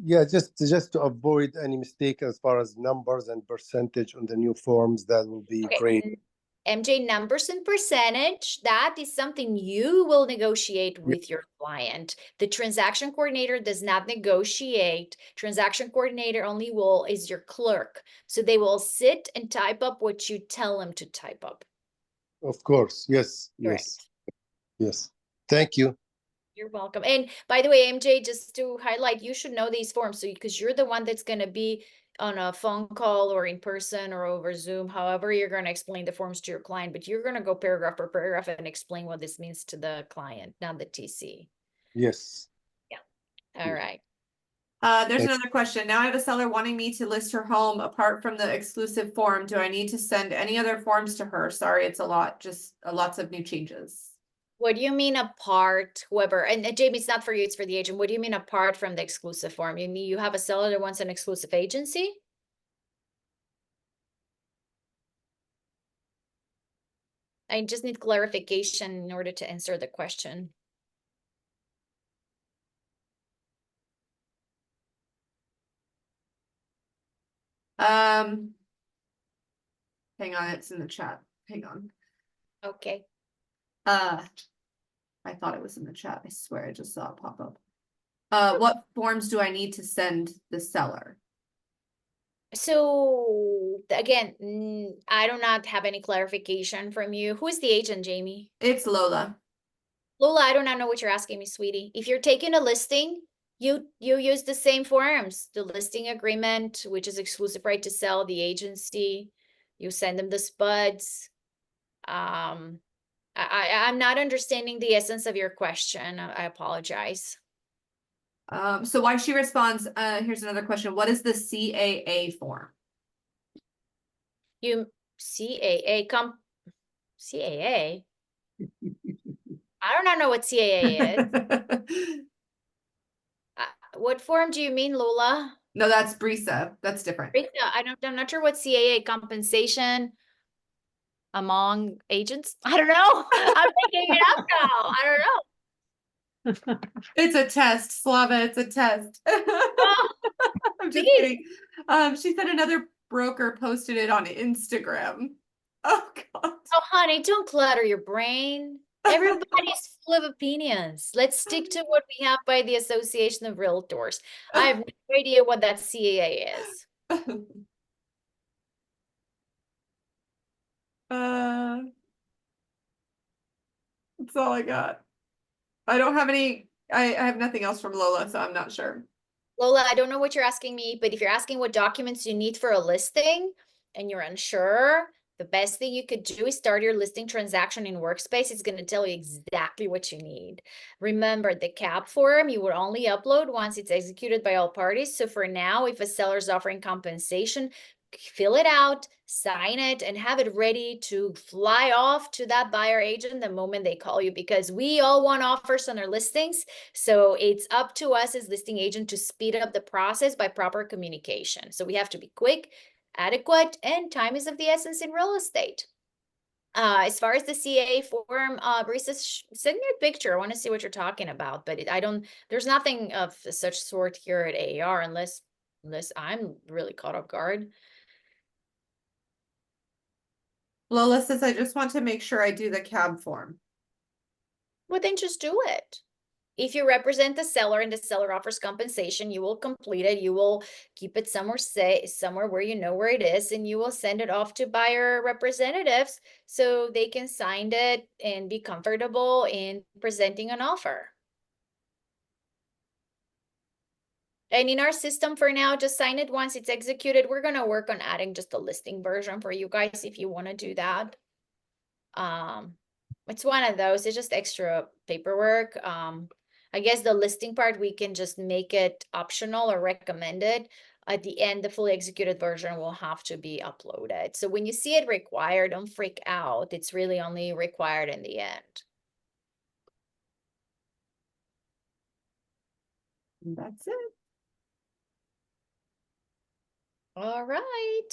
Yeah, just to avoid any mistake as far as numbers and percentage on the new forms, that will be Okay. great. MJ, numbers and percentage, that is something you will negotiate with your client. The transaction coordinator does not negotiate. Transaction coordinator only is your clerk. So they will sit and type up what you tell them to type up. Of course. Yes. Correct. Yes. Thank you. You're welcome. And by the way, MJ, just to highlight, you should know these forms. So because you're the one that's going to be on a phone call or in person or over Zoom, however you're going to explain the forms to your client, but you're going to go paragraph per paragraph and explain what this means to the client, not the TC. Yes. Yeah. All right. There's another question. Now I have a seller wanting me to list her home apart from the exclusive form. Do I need to send any other forms to her? Sorry, it's a lot, just lots of new changes. What do you mean apart, whoever, and Jamie, it's not for you, it's for the agent. What do you mean apart from the exclusive form? You mean you have a seller that wants an exclusive agency? I just need clarification in order to answer the question. Hang on, it's in the chat. Hang on. Okay. I thought it was in the chat. I swear I just saw it pop up. What forms do I need to send the seller? So again, I do not have any clarification from you. Who is the agent, Jamie? It's Lola. Lola, I do not know what you're asking me, sweetie. If you're taking a listing, you use the same forms, the listing agreement, which is exclusive right to sell, the agency, you send them the spuds. I'm not understanding the essence of your question. I apologize. So while she responds, here's another question. What is the CAA form? CAA? I do not know what CAA is. What form do you mean, Lola? No, that's Brisa. That's different. Brisa, I'm not sure what CAA compensation among agents. I don't know. I'm making it up now. I don't know. It's a test, Slava. It's a test. Oh, I'm just please. kidding. She said another broker posted it on Instagram. Oh God. Oh, honey. honey, don't clutter your brain. Everybody's full of opinions. Let's stick to what we have by the Association of Realtors. I have no idea what that CAA is. That's all I got. I don't have any, I have nothing else from Lola, so I'm not sure. Lola, I don't know what you're asking me, but if you're asking what documents you need for a listing and you're unsure, the best thing you could do is start your listing transaction in Workspace. It's going to tell you exactly what you need. Remember, the CAP form you will only upload once it's executed by all parties. So for now, if a seller is offering compensation, fill it out, sign it, and have it ready to fly off to that buyer agent the moment they call you, because we all want offers on our listings. So it's up to us as listing agent to speed up the process by proper communication. So we have to be quick, adequate, and time is of the essence in real estate. As far as the CA form, Brisa, send me a picture. I want to see what you're talking about, but there's nothing of such sort here at AAR unless I'm really caught off guard. Lola says, I just want to make sure I do the CAB form. Well, then just do it. If you represent the seller and the seller offers compensation, you will complete it. You will keep it somewhere where you know where it is, and you will send it off to buyer representatives so they can sign it and be comfortable in presenting an offer. And in our system for now, just sign it once it's executed. We're going to work on adding just a listing version for you guys if you want to do that. It's one of those, it's just extra paperwork. I guess the listing part, we can just make it optional or recommended. At the end, the fully executed version will have to be uploaded. So when you see it required, don't freak out. It's really only required in the end. And that's it. All right.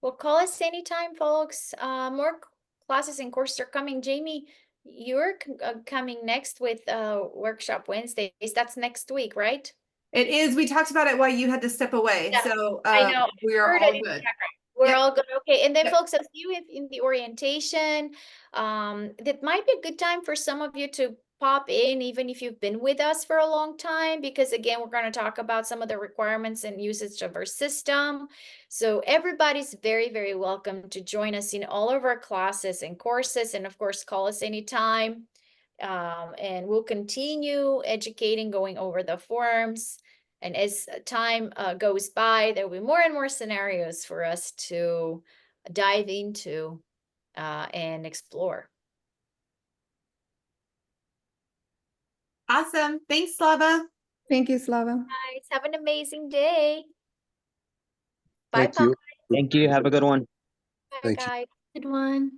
Well, call us anytime, folks. More classes and courses are coming. Jamie, you're coming next with Workshop Wednesdays. That's next week, right? It is. We talked about it while you had to step away. Yeah, So I know. we are Heard all it in the good. background. We're Yep. all good. Okay. And then Yep. folks, I'll see you in the orientation. That might be a good time for some of you to pop in, even if you've been with us for a long time, because again, we're going to talk about some of the requirements and usage of our system. So everybody's very, very welcome to join us in all of our classes and courses. And of course, call us anytime. And we'll continue educating, going over the forms. And as time goes by, there will be more and more scenarios for us to dive into and explore. Awesome. Thanks, Slava. Thank you, Slava. Guys, have an amazing day. Thank Bye-bye. you. Thank you. Have a good one. Bye, Thank you. guys. Good one.